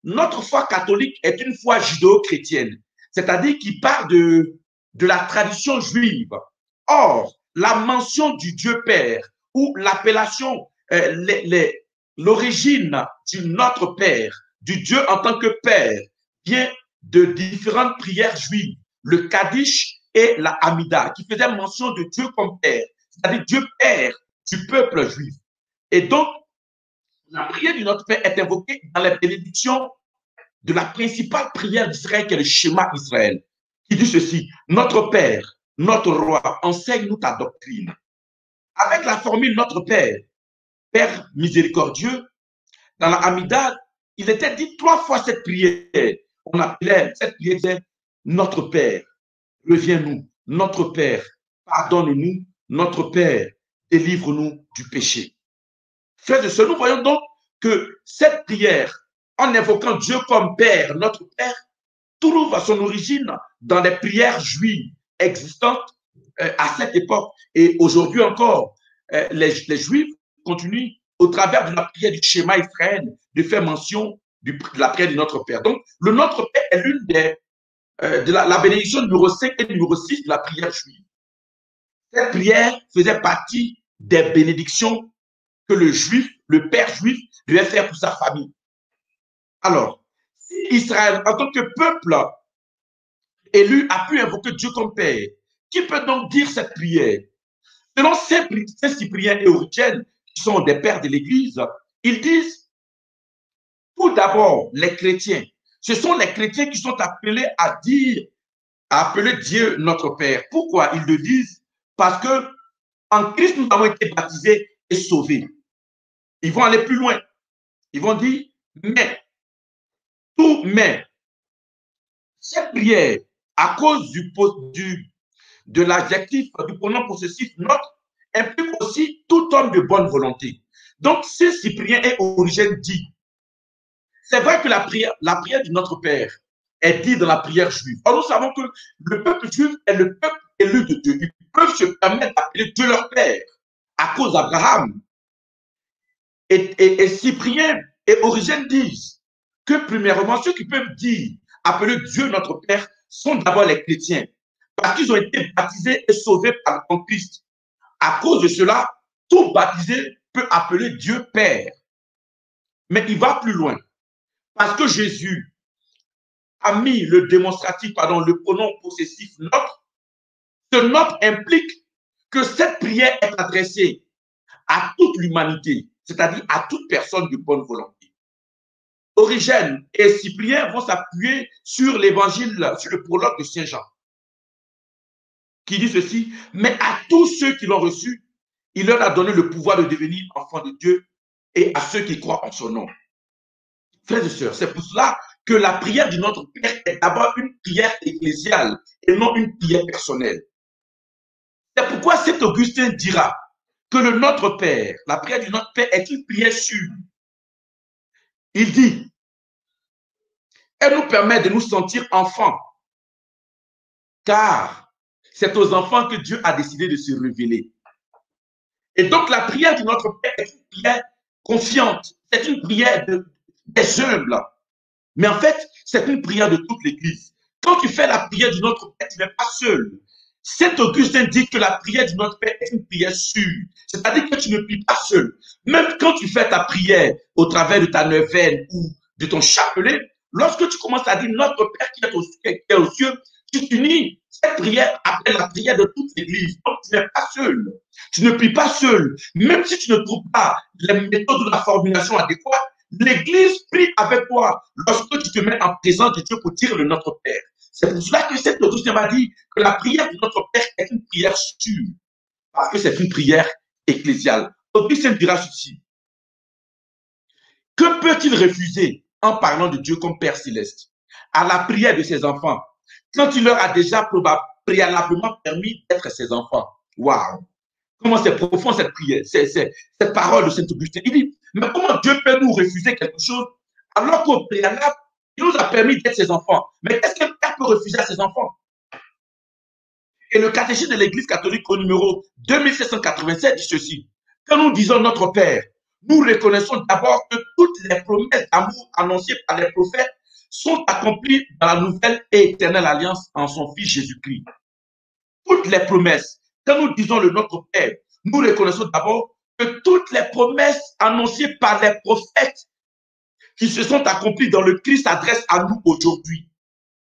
S8: notre foi catholique est une foi judéo-chrétienne, c'est-à-dire qui part de la tradition juive. Or, la mention du Dieu Père ou l'appellation, l'origine du Notre Père, du Dieu en tant que Père, vient de différentes prières juives, le Kaddish et la Hamida, qui faisaient mention de Dieu comme Père, c'est-à-dire Dieu Père du peuple juif. Et donc, la prière du Notre Père est invoquée dans les bénédictions de la principale prière d'Israël, qui est le schéma Israël, qui dit ceci, notre Père, notre Roi, enseigne-nous ta doctrine. Avec la formule notre Père, Père miséricordieux, dans la Hamida, il était dit 3 fois cette prière. On appelait cette prière, disait, notre Père, reviens-nous, notre Père, pardonne-nous, notre Père, délivre-nous du péché. Frères et sœurs, nous voyons donc que cette prière, en invoquant Dieu comme Père, notre Père, trouve son origine dans les prières juives existantes à cette époque. Et aujourd'hui encore, les Juifs continuent, au travers de la prière du schéma Israël, de faire mention de la prière de notre Père. Donc, le Notre Père est l'une des, de la bénédiction numéro 5 et numéro 6 de la prière juive. Cette prière faisait partie des bénédictions que le juif, le père juif, devait faire pour sa famille. Alors, si Israël, en tant que peuple élu, a pu invoquer Dieu comme Père, qui peut donc dire cette prière? Selon Saint-Cyprien et Origène, qui sont des pères de l'Église, ils disent, tout d'abord, les chrétiens. Ce sont les chrétiens qui sont appelés à dire, à appeler Dieu notre Père. Pourquoi ils le disent? Parce que en Christ, nous avons été baptisés et sauvés. Ils vont aller plus loin. Ils vont dire, mais, cette prière, à cause de l'adjectif, du pronom possessif notre, implique aussi tout homme de bonne volonté. Donc, si Cyprien et Origène dit, c'est vrai que la prière de notre Père est dite dans la prière juive. Or, nous savons que le peuple juif est le peuple élu de Dieu. Ils peuvent se permettre d'appeler Dieu leur Père à cause d'Abraham. Et Cyprien et Origène disent que, premièrement, ceux qui peuvent dire, appeler Dieu notre Père, sont d'abord les chrétiens, parce qu'ils ont été baptisés et sauvés par le Christ. À cause de cela, tout baptisé peut appeler Dieu Père. Mais il va plus loin, parce que Jésus a mis le démonstratif, le pronom possessif notre. Ce notre implique que cette prière est adressée à toute l'humanité, c'est-à-dire à toute personne de bonne volonté. Origène et Cyprien vont s'appuyer sur l'évangile, sur le prologue de Saint Jean, qui dit ceci, mais à tous ceux qui l'ont reçu, il leur a donné le pouvoir de devenir enfants de Dieu et à ceux qui croient en son nom. Frères et sœurs, c'est pour cela que la prière de notre Père est d'abord une prière ecclésiale et non une prière personnelle. C'est pourquoi Saint Augustin dira que le Notre Père, la prière du Notre Père est une prière sûre. Il dit, elle nous permet de nous sentir enfants, car c'est aux enfants que Dieu a décidé de se révéler. Et donc la prière du Notre Père est une prière confiante, c'est une prière des humbles. Mais en fait, c'est une prière de toute l'Église. Quand tu fais la prière du Notre Père, tu n'es pas seul. Saint Augustin dit que la prière du Notre Père est une prière sûre. C'est-à-dire que tu ne pries pas seul. Même quand tu fais ta prière au travers de ta neuvaine ou de ton chapelet, lorsque tu commences à dire Notre Père qui est aux cieux, tu t'unis. Cette prière appelle la prière de toute l'Église. Donc tu n'es pas seul. Tu ne pries pas seul. Même si tu ne trouves pas les méthodes de la formulation adéquate, l'Église prie avec toi lorsque tu te mets en présence de Dieu pour dire le Notre Père. C'est pour cela que Saint Augustin m'a dit que la prière de notre Père est une prière sûre, parce que c'est une prière ecclésiale. Augustin dira ceci. Que peut-il refuser en parlant de Dieu comme Père céleste à la prière de ses enfants, quand il leur a déjà préalablement permis d'être ses enfants? Waouh! Comment c'est profond cette prière, cette parole de Saint Augustin. Il dit, mais comment Dieu peut nous refuser quelque chose alors qu'au préalable, il nous a permis d'être ses enfants? Mais qu'est-ce qu'un père peut refuser à ses enfants? Et le catéchisme de l'Église catholique au numéro 2787 dit ceci. Quand nous disons notre Père, nous reconnaissons d'abord que toutes les promesses d'amour annoncées par les prophètes sont accomplies dans la nouvelle et éternelle alliance en son Fils Jésus-Christ. Toutes les promesses. Quand nous disons le Notre Père, nous reconnaissons d'abord que toutes les promesses annoncées par les prophètes qui se sont accomplies dans le Christ s'adressent à nous aujourd'hui.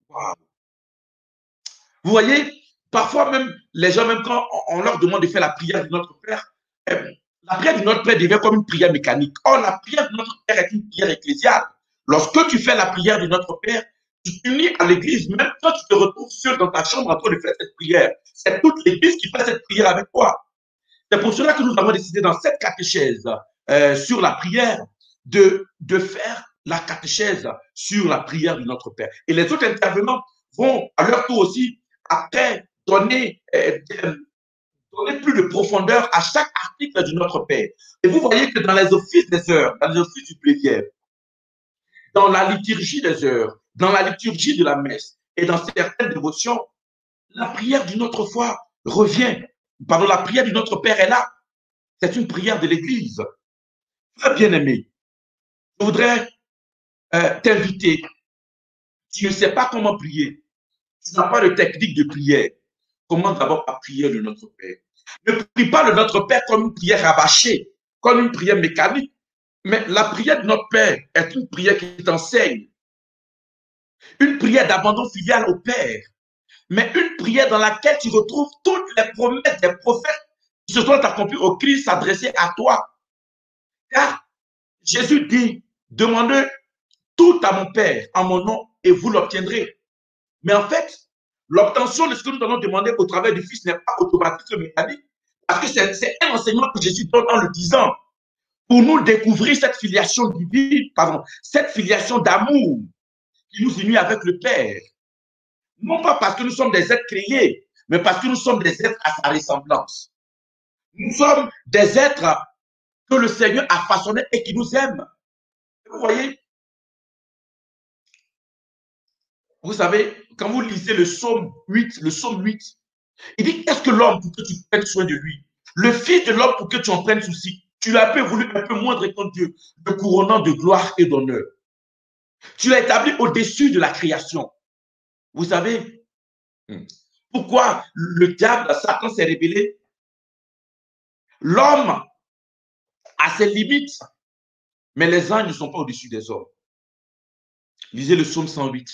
S8: Wow. Vous voyez, parfois même, les gens, même quand on leur demande de faire la prière de notre Père, la prière de notre Père devient comme une prière mécanique. Or, la prière de notre Père est une prière ecclésiale. Lorsque tu fais la prière de notre Père, tu t'unis à l'église, même quand tu te retrouves seul dans ta chambre en train de faire cette prière. C'est toute l'église qui fait cette prière avec toi. C'est pour cela que nous avons décidé dans cette catéchèse sur la prière de faire la catéchèse sur la prière de notre Père. Et les autres intervenants vont à leur tour aussi après donner plus de profondeur à chaque article de notre Père. Et vous voyez que dans les offices des heures, dans les offices du plénière, dans la liturgie des heures, dans la liturgie de la messe et dans certaines dévotions, la prière d'une autre foi revient. Pardon, la prière de notre Père est là. C'est une prière de l'Église. Très bien aimé. Je voudrais t'inviter. Tu ne sais pas comment prier. Tu n'as pas de technique de prière. Commence d'abord par prier le Notre Père. Ne prie pas le Notre Père comme une prière rabâchée, comme une prière mécanique. Mais la prière de notre Père est une prière qui t'enseigne. Une prière d'abandon filial au Père. Mais une prière dans laquelle tu retrouves toutes les promesses des prophètes qui se sont accomplis au Christ s'adresser à toi. Car Jésus dit, demandez tout à mon Père en mon nom et vous l'obtiendrez. Mais en fait, l'obtention de ce que nous allons demander au travers du Fils n'est pas automatique et mécanique, parce que c'est un enseignement que Jésus donne en le disant, pour nous découvrir cette filiation divine, pardon, cette filiation d'amour qui nous unit avec le Père. Non pas parce que nous sommes des êtres créés, mais parce que nous sommes des êtres à sa ressemblance. Nous sommes des êtres que le Seigneur a façonnés et qui nous aiment. Vous voyez? Vous savez, quand vous lisez le psaume 8, il dit, qu'est-ce que l'homme pour que tu prennes soin de lui? Le Fils de l'homme pour que tu en prennes souci. Tu l'as voulu un peu moindre que Dieu, le couronnant de gloire et d'honneur. Tu l'as établi au-dessus de la création. Vous savez pourquoi le diable, Satan s'est révélé? L'homme a ses limites, mais les anges ne sont pas au-dessus des hommes. Lisez le psaume 108.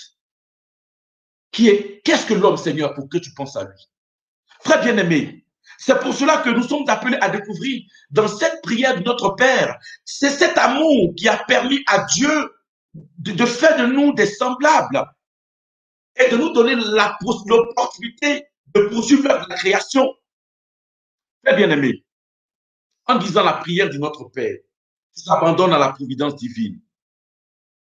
S8: Qu'est-ce que l'homme, Seigneur, pour que tu penses à lui? Frère bien-aimé, c'est pour cela que nous sommes appelés à découvrir dans cette prière de notre Père, c'est cet amour qui a permis à Dieu de faire de nous des semblables et de nous donner l'opportunité de poursuivre la création. Frère bien-aimé, en disant la prière de notre Père, tu t'abandonnes à la providence divine.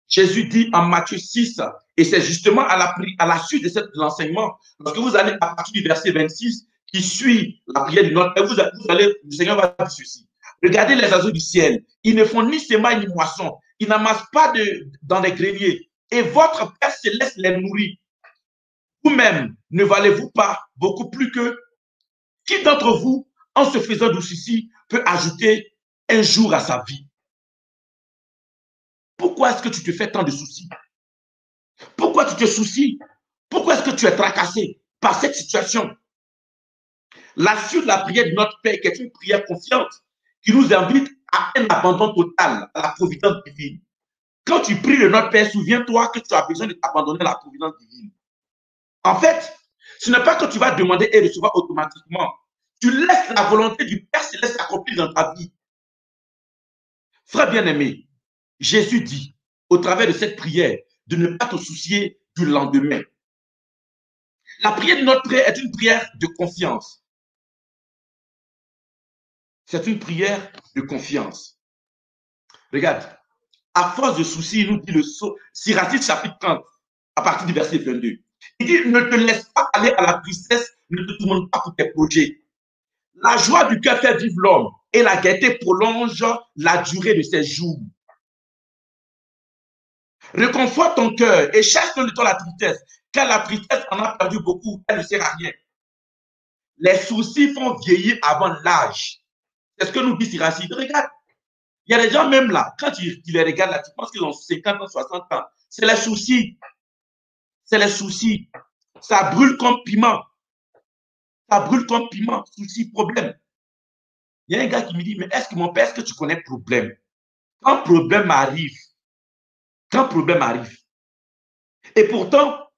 S8: Jésus dit en Matthieu 6, et c'est justement à la suite de l'enseignement, lorsque vous allez à partir du verset 26, qui suit la prière du Notre Père, le Seigneur va dire ceci. Regardez les oiseaux du ciel, ils ne font ni semaille ni moisson, ils n'amassent pas dans les greniers, et votre Père céleste les nourrit. Vous-même, ne valez-vous pas beaucoup plus que qui d'entre vous, en se faisant du souci, peut ajouter un jour à sa vie? Pourquoi est-ce que tu te fais tant de soucis? Pourquoi tu te soucies? Pourquoi est-ce que tu es tracassé par cette situation? La suite de la prière de notre Père, qui est une prière confiante, qui nous invite à un abandon total à la providence divine. Quand tu pries le Notre Père, souviens-toi que tu as besoin de t'abandonner à la providence divine. En fait, ce n'est pas que tu vas demander et recevoir automatiquement. Tu laisses la volonté du Père céleste s'accomplir dans ta vie. Frère bien-aimé, Jésus dit, au travers de cette prière, de ne pas te soucier du lendemain. La prière de notre Père est une prière de confiance. C'est une prière de confiance. Regarde, à force de soucis, il nous dit le Sirachide chapitre 30, à partir du verset 22. Il dit, ne te laisse pas aller à la tristesse, ne te tourmente pas pour tes projets. La joie du cœur fait vivre l'homme et la gaieté prolonge la durée de ses jours. Réconforte ton cœur et cherche de toi la tristesse, car la tristesse en a perdu beaucoup, elle ne sert à rien. Les soucis font vieillir avant l'âge. C'est ce que nous dit Sirachide. Regarde, il y a des gens même là, quand tu les regardes là, tu penses qu'ils ont 50 ans, 60 ans. C'est les soucis. C'est les soucis. Ça brûle comme piment. Ça brûle comme piment. Soucis, problème. Il y a un gars qui me dit, mais est-ce que mon père, est-ce que tu connais problème? Quand problème arrive, et pourtant,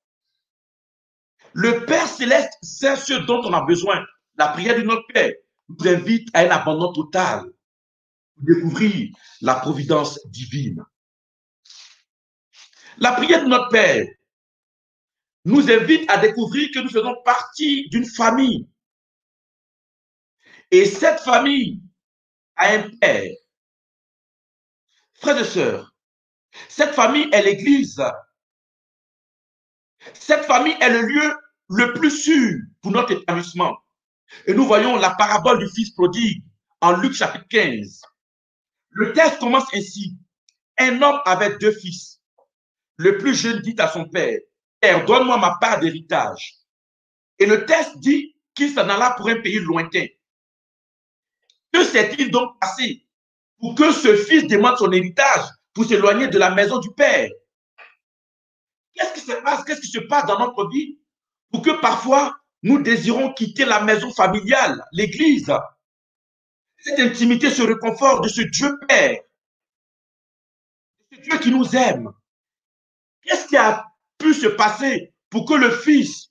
S8: le Père céleste sait ce dont on a besoin. La prière de notre Père nous invite à un abandon total pour découvrir la providence divine. La prière de notre Père nous invite à découvrir que nous faisons partie d'une famille. Et cette famille a un Père. Frères et sœurs, cette famille est l'Église. Cette famille est le lieu le plus sûr pour notre établissement. Et nous voyons la parabole du fils prodigue en Luc chapitre 15. Le texte commence ainsi. Un homme avait 2 fils. Le plus jeune dit à son père, « Père, donne-moi ma part d'héritage. » Et le texte dit qu'il s'en alla pour un pays lointain. Que s'est-il donc passé pour que ce fils demande son héritage pour s'éloigner de la maison du père? Qu'est-ce qui se passe? Qu'est-ce qui se passe dans notre vie pour que parfois nous désirons quitter la maison familiale, l'église, cette intimité, ce réconfort de ce Dieu Père, de ce Dieu qui nous aime? Qu'est-ce qui a pu se passer pour que le fils,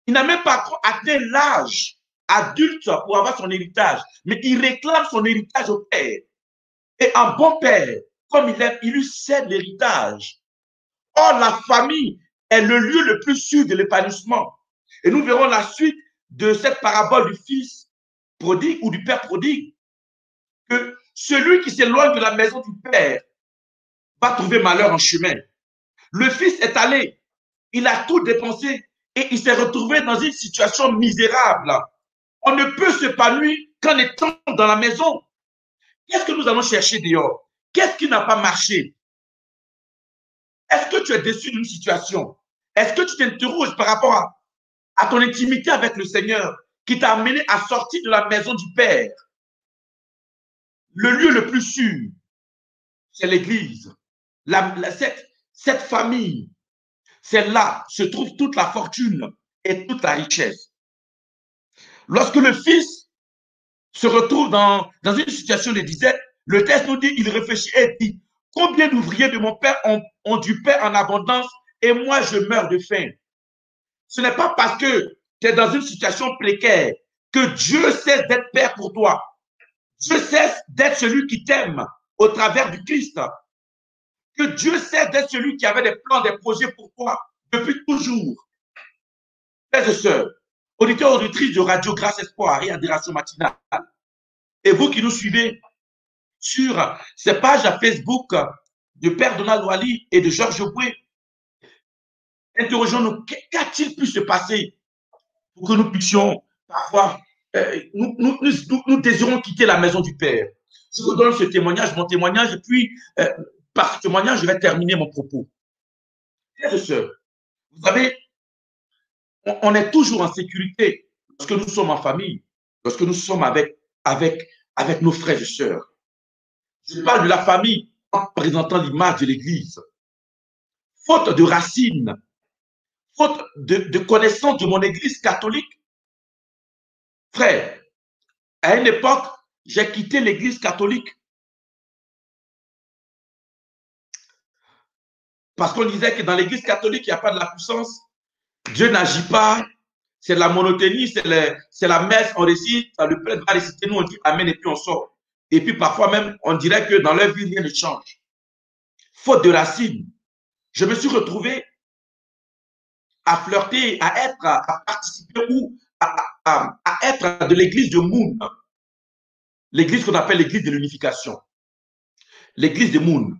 S8: il n'a même pas atteint l'âge adulte pour avoir son héritage, mais il réclame son héritage au père. Et un bon père, comme il aime, il lui cède l'héritage. Or, la famille est le lieu le plus sûr de l'épanouissement. Et nous verrons la suite de cette parabole du fils prodigue ou du père prodigue, que celui qui s'éloigne de la maison du père va trouver malheur en chemin. Le fils est allé, il a tout dépensé et il s'est retrouvé dans une situation misérable. On ne peut s'épanouir qu'en étant dans la maison. Qu'est-ce que nous allons chercher dehors? Qu'est-ce qui n'a pas marché? Est-ce que tu es déçu d'une situation? Est-ce que tu t'interroges par rapport à ton intimité avec le Seigneur qui t'a amené à sortir de la maison du Père? Le lieu le plus sûr, c'est l'église. Cette famille, c'est là se trouve toute la fortune et toute la richesse. Lorsque le fils se retrouve dans une situation de disette, le texte nous dit, il réfléchit et dit, combien d'ouvriers de mon père ont du pain en abondance et moi je meurs de faim. Ce n'est pas parce que tu es dans une situation précaire que Dieu cesse d'être père pour toi. Dieu cesse d'être celui qui t'aime au travers du Christ. Que Dieu cesse d'être celui qui avait des plans, des projets pour toi depuis toujours. Frères et sœurs, auditeurs, auditrices de Radio Grâce Espoir et Adoration Matinale, et vous qui nous suivez sur ces pages à Facebook de Père Donald Wally et de Georges Boué, interrogeons-nous, qu'a-t-il pu se passer pour que nous puissions parfois, nous désirons quitter la maison du Père. Je vous donne ce témoignage, mon témoignage, et puis par ce témoignage, je vais terminer mon propos. Frères et sœurs, vous savez, on est toujours en sécurité lorsque nous sommes en famille, lorsque nous sommes avec nos frères et sœurs. Je parle de la famille en présentant l'image de l'Église. Faute de racines, faute de connaissance de mon Église catholique, frère, à une époque, j'ai quitté l'Église catholique parce qu'on disait que dans l'Église catholique, il n'y a pas de la puissance. Dieu n'agit pas, c'est la monotonie, c'est la messe, on récite, le prêtre va réciter, nous on dit Amen et puis on sort. Et puis parfois même, on dirait que dans leur vie, rien ne change. Faute de racines, je me suis retrouvé à flirter, à participer ou à être de l'église de Moon. L'église qu'on appelle l'église de l'unification. L'église de Moon.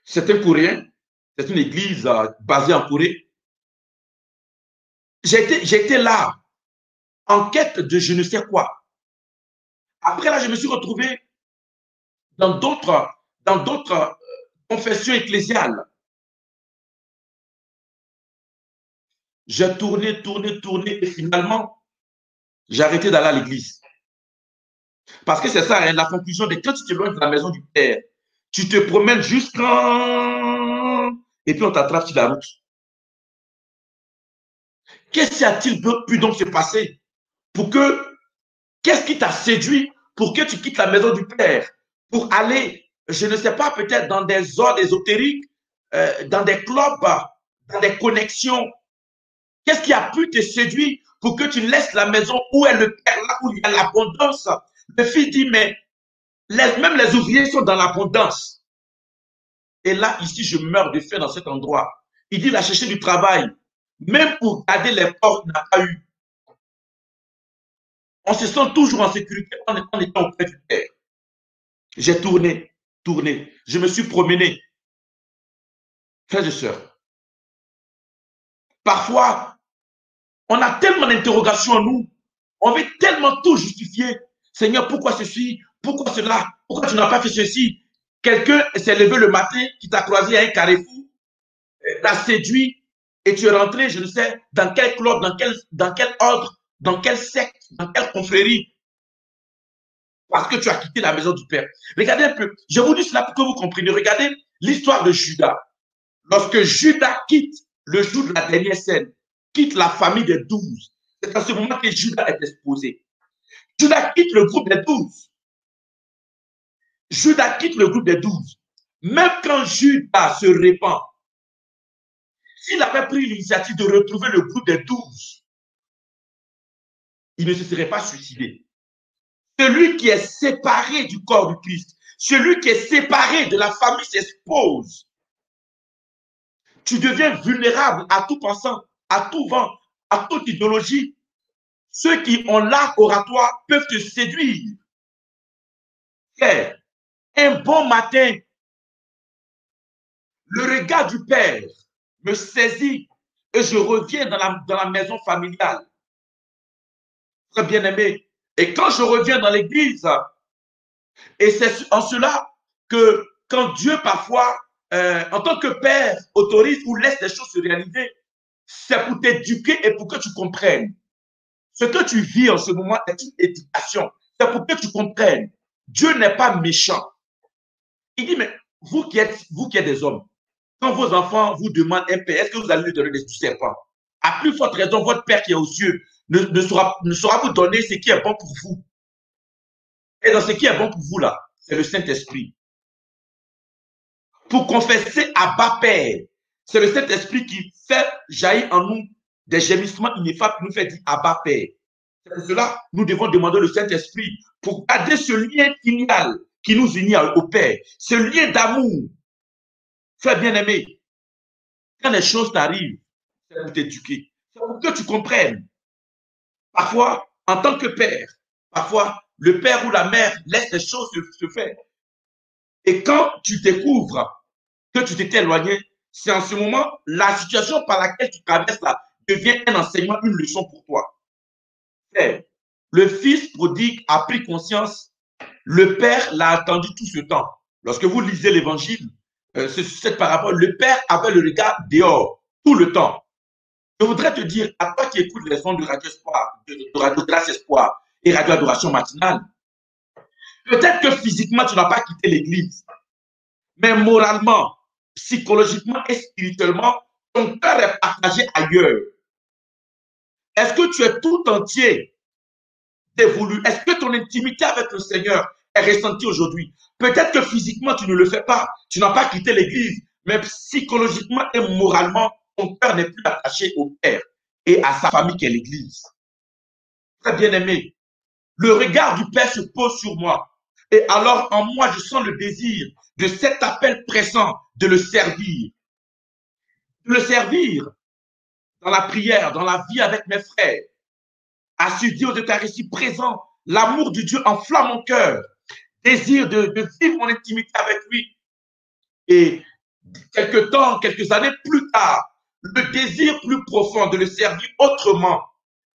S8: C'est un Coréen, c'est une église basée en Corée. J'étais là, en quête de je ne sais quoi. Après là, je me suis retrouvé dans d'autres confessions ecclésiales. J'ai tourné, et finalement, j'ai arrêté d'aller à l'église. Parce que c'est ça, hein, la conclusion de quand tu te loin de la maison du Père, tu te promènes jusqu'en... Et puis on t'attrape sur la route. Qu'est-ce qui a-t-il pu donc se passer pour que... Qu'est-ce qui t'a séduit pour que tu quittes la maison du Père pour aller, je ne sais pas, peut-être dans des ordres ésotériques, dans des clubs, dans des connexions. Qu'est-ce qui a pu te séduire pour que tu laisses la maison où est le Père, là où il y a l'abondance? Le fils dit, mais même les ouvriers sont dans l'abondance. Et là, ici, je meurs de faim dans cet endroit. Il dit, il a cherché du travail. Même pour garder les portes, il n'a pas eu. On se sent toujours en sécurité en étant auprès du Père. J'ai tourné. Je me suis promené. Frères et sœurs, parfois, on a tellement d'interrogations en nous. On veut tellement tout justifier. Seigneur, pourquoi ceci? Pourquoi cela? Pourquoi tu n'as pas fait ceci? Quelqu'un s'est levé le matin, qui t'a croisé à un carrefour, t'a séduit, et tu es rentré, je ne sais, dans quel club, dans quel ordre, dans quelle secte, dans quelle confrérie, parce que tu as quitté la maison du Père. Regardez un peu, je vous dis cela pour que vous compreniez. Regardez l'histoire de Judas. Lorsque Judas quitte le jour de la dernière scène, quitte la famille des 12, c'est à ce moment que Judas est exposé. Judas quitte le groupe des 12. Judas quitte le groupe des 12. Même quand Judas se répand, s'il avait pris l'initiative de retrouver le groupe des 12, il ne se serait pas suicidé. Celui qui est séparé du corps du Christ, celui qui est séparé de la famille s'expose. Tu deviens vulnérable à tout pensant, à tout vent, à toute idéologie. Ceux qui ont l'art oratoire peuvent te séduire. Frère, un bon matin, le regard du Père me saisit et je reviens dans la maison familiale. Très bien aimé. Et quand je reviens dans l'église, et c'est en cela que quand Dieu parfois, en tant que Père, autorise ou laisse les choses se réaliser, c'est pour t'éduquer et pour que tu comprennes. Ce que tu vis en ce moment est une éducation. C'est pour que tu comprennes. Dieu n'est pas méchant. Il dit, mais vous qui êtes des hommes, quand vos enfants vous demandent un père, est-ce que vous allez lui donner du serpent? À plus forte raison, votre Père qui est aux cieux ne saura vous donner ce qui est bon pour vous. Et dans ce qui est bon pour vous là, c'est le Saint-Esprit. Pour confesser Abba Père, c'est le Saint-Esprit qui fait jaillir en nous des gémissements ineffables qui nous fait dire Abba Père. C'est pour cela nous devons demander le Saint-Esprit pour garder ce lien filial qui nous unit au Père, ce lien d'amour. Frère bien-aimé, quand les choses t'arrivent, c'est pour t'éduquer, c'est pour que tu comprennes. Parfois, en tant que père, parfois, le père ou la mère laisse les choses se faire. Et quand tu découvres que tu t'étais éloigné, c'est en ce moment, la situation par laquelle tu traverses là devient un enseignement, une leçon pour toi. Frère, le fils prodigue a pris conscience, le père l'a attendu tout ce temps. Lorsque vous lisez l'évangile, cette parabole, le père avait le regard dehors, tout le temps. Je voudrais te dire, à toi qui écoutes les sons de Radio Espoir, de Radio Grâce Espoir et Radio Adoration Matinale, peut-être que physiquement, tu n'as pas quitté l'église, mais moralement, psychologiquement et spirituellement, ton cœur est partagé ailleurs. Est-ce que tu es tout entier dévolu? Est-ce que ton intimité avec le Seigneur est ressentie aujourd'hui? Peut-être que physiquement, tu ne le fais pas. Tu n'as pas quitté l'église, mais psychologiquement et moralement, ton cœur n'est plus attaché au Père et à sa famille qui est l'église. Très bien aimé, le regard du Père se pose sur moi. Et alors, en moi, je sens le désir de cet appel pressant de le servir. De le servir dans la prière, dans la vie avec mes frères. Assidus aux Eucharisties présents, l'amour de Dieu enflamme mon cœur. Désir de vivre mon intimité avec lui. Et quelques années plus tard, le désir plus profond de le servir autrement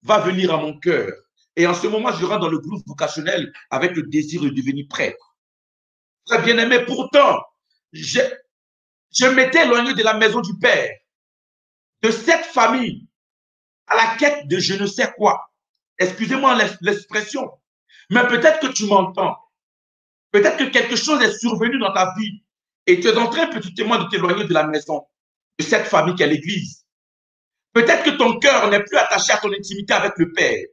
S8: va venir à mon cœur. Et en ce moment, je rentre dans le groupe vocationnel avec le désir de devenir prêtre. Très bien aimé, pourtant, je m'étais éloigné de la maison du Père, de cette famille, à la quête de je ne sais quoi. Excusez-moi l'expression, mais peut-être que tu m'entends. Peut-être que quelque chose est survenu dans ta vie et tu es en train petitement de t'éloigner de la maison, de cette famille qui est l'église. Peut-être que ton cœur n'est plus attaché à ton intimité avec le Père.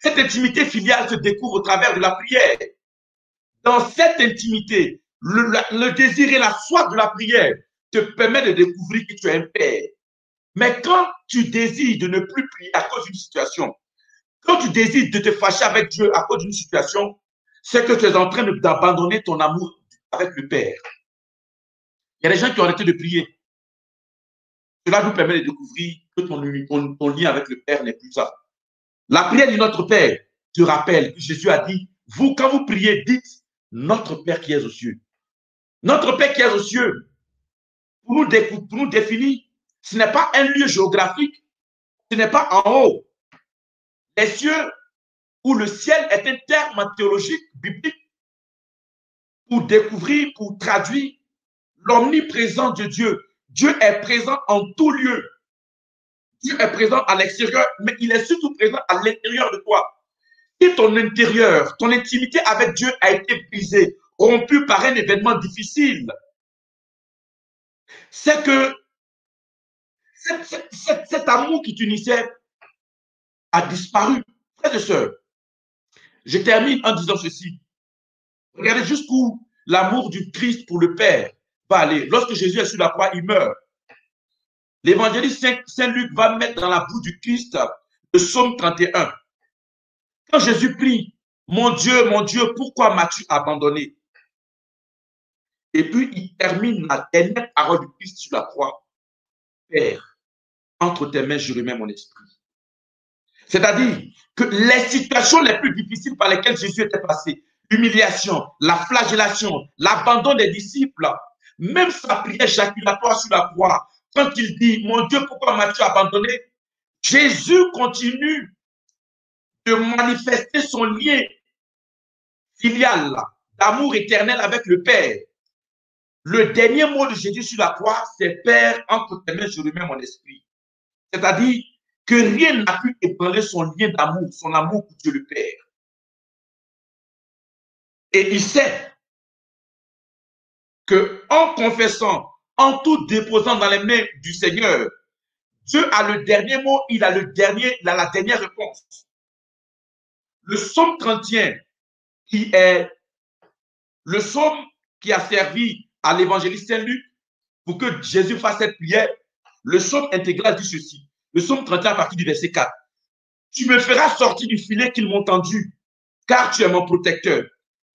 S8: Cette intimité filiale se découvre au travers de la prière. Dans cette intimité, le désir et la soif de la prière te permet de découvrir que tu es un Père. Mais quand tu désires de ne plus prier à cause d'une situation, quand tu désires de te fâcher avec Dieu à cause d'une situation, c'est que tu es en train d'abandonner ton amour avec le Père. Il y a des gens qui ont arrêté de prier. Cela nous permet de découvrir que ton lien avec le Père n'est plus ça. La prière de notre Père te rappelle que Jésus a dit, vous, quand vous priez, dites, notre Père qui est aux cieux. Notre Père qui est aux cieux, pour nous définir, ce n'est pas un lieu géographique, ce n'est pas en haut. Les cieux ou le ciel est un terme théologique, biblique, pour découvrir, pour traduire l'omniprésence de Dieu. Dieu est présent en tout lieu. Dieu est présent à l'extérieur, mais il est surtout présent à l'intérieur de toi. Si ton intérieur, ton intimité avec Dieu a été brisée, rompue par un événement difficile, c'est que cet amour qui t'unissait a disparu. Frères et sœurs, je termine en disant ceci. Regardez jusqu'où l'amour du Christ pour le Père va aller. Lorsque Jésus est sur la croix, il meurt. L'évangéliste Saint Luc va mettre dans la bouche du Christ le psaume 31. Quand Jésus prie, mon Dieu, pourquoi m'as-tu abandonné? Et puis il termine la dernière parole du Christ sur la croix. Père, entre tes mains, je remets mon esprit. C'est-à-dire que les situations les plus difficiles par lesquelles Jésus était passé, l'humiliation, la flagellation, l'abandon des disciples, même sa prière éjaculatoire sur la croix, quand il dit, mon Dieu, pourquoi m'as-tu abandonné? Jésus continue de manifester son lien filial, d'amour éternel avec le Père. Le dernier mot de Jésus sur la croix, c'est Père, entre tes mains, je remets mon esprit. C'est-à-dire que rien n'a pu ébranler son lien d'amour, son amour pour Dieu le Père. Et il sait que en confessant, en tout déposant dans les mains du Seigneur, Dieu a le dernier mot, il a la dernière réponse. Le psaume 31, qui est le psaume qui a servi à l'évangéliste Saint Luc pour que Jésus fasse cette prière, le psaume intégral dit ceci. Le psaume 31 à partir du verset 4. Tu me feras sortir du filet qu'ils m'ont tendu, car tu es mon protecteur.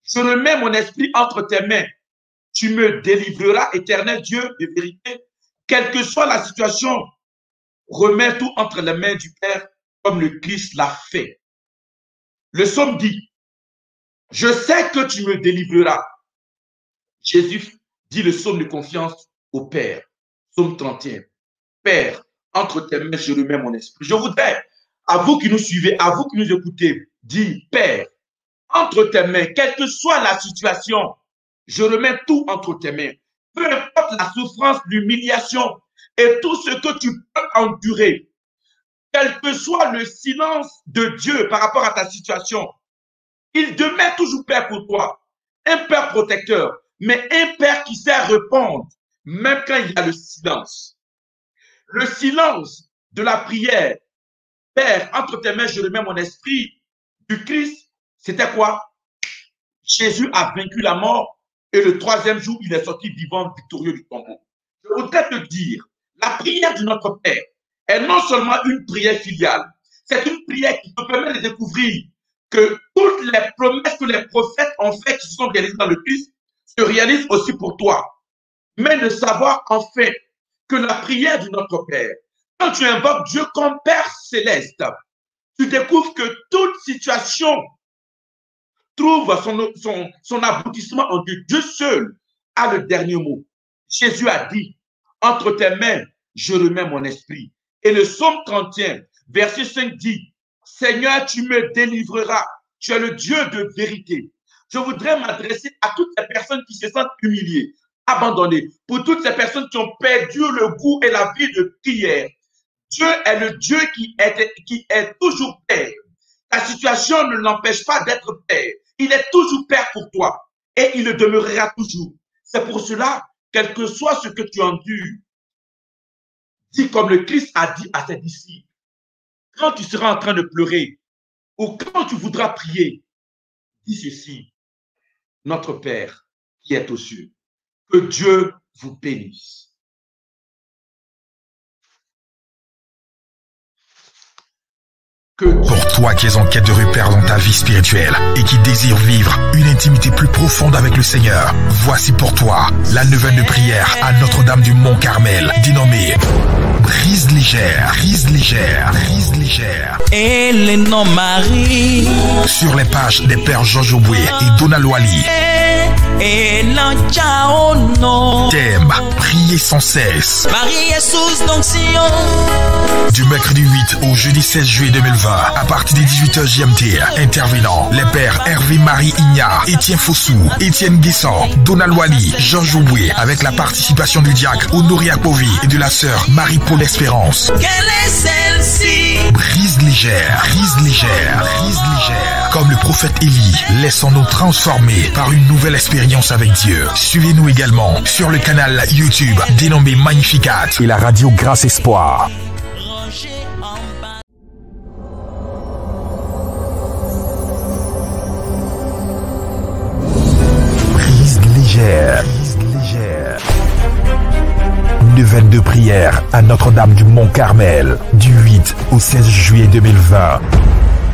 S8: Je remets mon esprit entre tes mains. Tu me délivreras, éternel Dieu de vérité. Quelle que soit la situation, remets tout entre les mains du Père, comme le Christ l'a fait. Le psaume dit, je sais que tu me délivreras. Jésus dit le psaume de confiance au Père. Psaume 31. Père, entre tes mains, je remets mon esprit. Je voudrais, à vous qui nous suivez, à vous qui nous écoutez, dire, Père, entre tes mains, quelle que soit la situation, je remets tout entre tes mains. Peu importe la souffrance, l'humiliation et tout ce que tu peux endurer, quel que soit le silence de Dieu par rapport à ta situation, il demeure toujours Père pour toi. Un Père protecteur, mais un Père qui sait répondre, même quand il y a le silence. Le silence de la prière, Père, entre tes mains, je remets mon esprit, du Christ, c'était quoi? Jésus a vaincu la mort et le troisième jour, il est sorti vivant, victorieux du tombeau. Je voudrais te dire, la prière de notre Père est non seulement une prière filiale, c'est une prière qui te permet de découvrir que toutes les promesses que les prophètes ont faites qui sont réalisées dans le Christ se réalisent aussi pour toi. Mais de savoir en fait que la prière de notre Père, quand tu invoques Dieu comme Père céleste, tu découvres que toute situation trouve son aboutissement en Dieu. Dieu seul a le dernier mot. Jésus a dit, entre tes mains, je remets mon esprit. Et le psaume 31, verset 5 dit, Seigneur, tu me délivreras. Tu es le Dieu de vérité. Je voudrais m'adresser à toutes les personnes qui se sentent humiliées, abandonnées, pour toutes ces personnes qui ont perdu le goût et la vie de prière. Dieu est le Dieu qui est toujours Père. Ta situation ne l'empêche pas d'être Père. Il est toujours Père pour toi et il le demeurera toujours. C'est pour cela, quel que soit ce que tu endures, dis comme le Christ a dit à ses disciples, quand tu seras en train de pleurer ou quand tu voudras prier, dis ceci, notre Père qui est aux cieux, que Dieu vous bénisse.
S2: Pour toi qui es en quête de repères dans ta vie spirituelle et qui désire vivre une intimité plus profonde avec le Seigneur, voici pour toi la neuvaine de prière à Notre-Dame du Mont-Carmel, dénommée Brise légère, brise légère, brise légère.
S3: Et les noms Marie.
S2: Sur les pages des pères Georges Oboué et Donald Wally.
S3: Et la
S2: Thème, priez sans cesse.
S3: Marie Jesus d'onction.
S2: Du mercredi 8 au jeudi 16 juillet 2020, à partir des 18h GMT, intervenant les pères Hervé Marie Ignard, Étienne Fossou, Étienne Guessant, Donald Wally, Georges Oué, avec la participation du diacre Honoré Apovi et de la sœur Marie-Paul Espérance.
S3: Quelle est celle-ci?
S2: Brise légère, brise légère, brise légère. Comme le prophète Élie, laissons-nous transformer par une nouvelle expérience avec Dieu. Suivez-nous également sur le canal YouTube dénommé Magnificat et la radio Grâce Espoir. Brise légère, brise légère. Neuvaine de prière à Notre-Dame du Mont-Carmel, du 8 au 16 juillet 2020.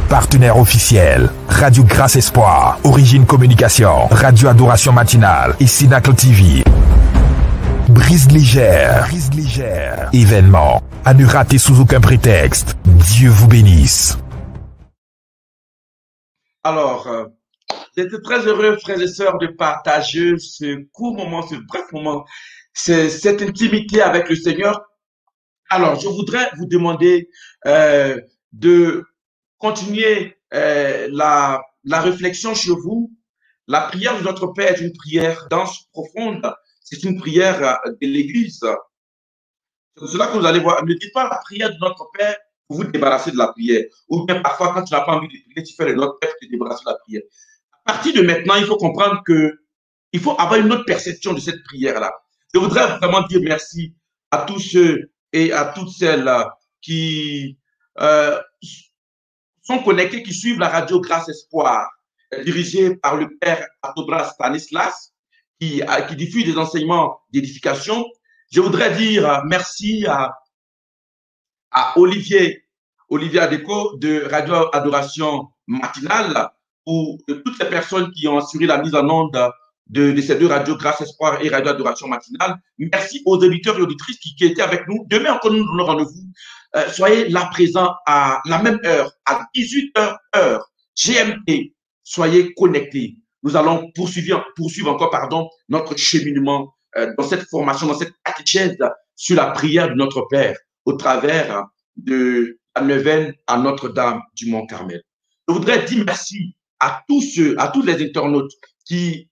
S2: Partenaire officiel, Radio Grâce Espoir, Origine Communication, Radio Adoration Matinale et Synacle TV. Brise légère, événement à ne rater sous aucun prétexte. Dieu vous bénisse.
S8: Alors, j'étais très heureux, frères et sœurs, de partager ce court moment, ce bref moment, cette intimité avec le Seigneur. Alors, je voudrais vous demander de continuer la réflexion sur vous. La prière de notre Père est une prière dense, profonde. C'est une prière de l'Église. C'est pour cela que vous allez voir. Ne dites pas la prière de notre Père pour vous débarrasser de la prière. Ou bien parfois, quand tu n'as pas envie de prier, tu fais le notre Père pour te débarrasser de la prière. À partir de maintenant, il faut comprendre que il faut avoir une autre perception de cette prière-là. Je voudrais vraiment dire merci à tous ceux et à toutes celles qui sont connectés, qui suivent la radio Grâce Espoir, dirigée par le Père Atobra Stanislas, qui diffuse des enseignements d'édification. Je voudrais dire merci à Olivier Adeko de Radio Adoration Matinale, ou de toutes les personnes qui ont assuré la mise en onde de ces deux radios, Grâce Espoir et Radio Adoration Matinale. Merci aux auditeurs et auditrices qui étaient avec nous. Demain encore, nous donnons rendez-vous. Soyez là présents à la même heure, à 18h heure GMT. Soyez connectés. Nous allons poursuivre encore notre cheminement dans cette formation, dans cette catéchèse sur la prière de notre Père au travers de la neuvaine à Notre-Dame du Mont-Carmel. Je voudrais dire merci à tous les internautes qui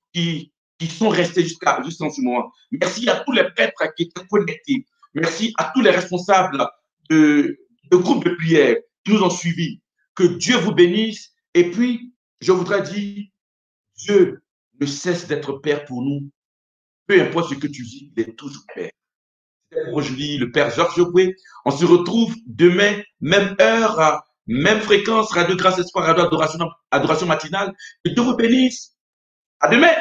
S8: sont restés jusqu'à ce moment. Merci à tous les prêtres qui étaient connectés. Merci à tous les responsables de groupes de prière qui nous ont suivis. Que Dieu vous bénisse. Et puis, je voudrais dire, Dieu ne cesse d'être Père pour nous. Peu importe ce que tu vis, il est toujours Père. Je dis le Père Georges Oué. On se retrouve demain, même heure, même fréquence, Radio Grâce Espoir, Radio Adoration Matinale. Que Dieu vous bénisse. À demain.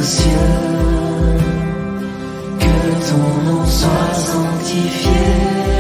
S1: Cieux, que ton nom soit sanctifié.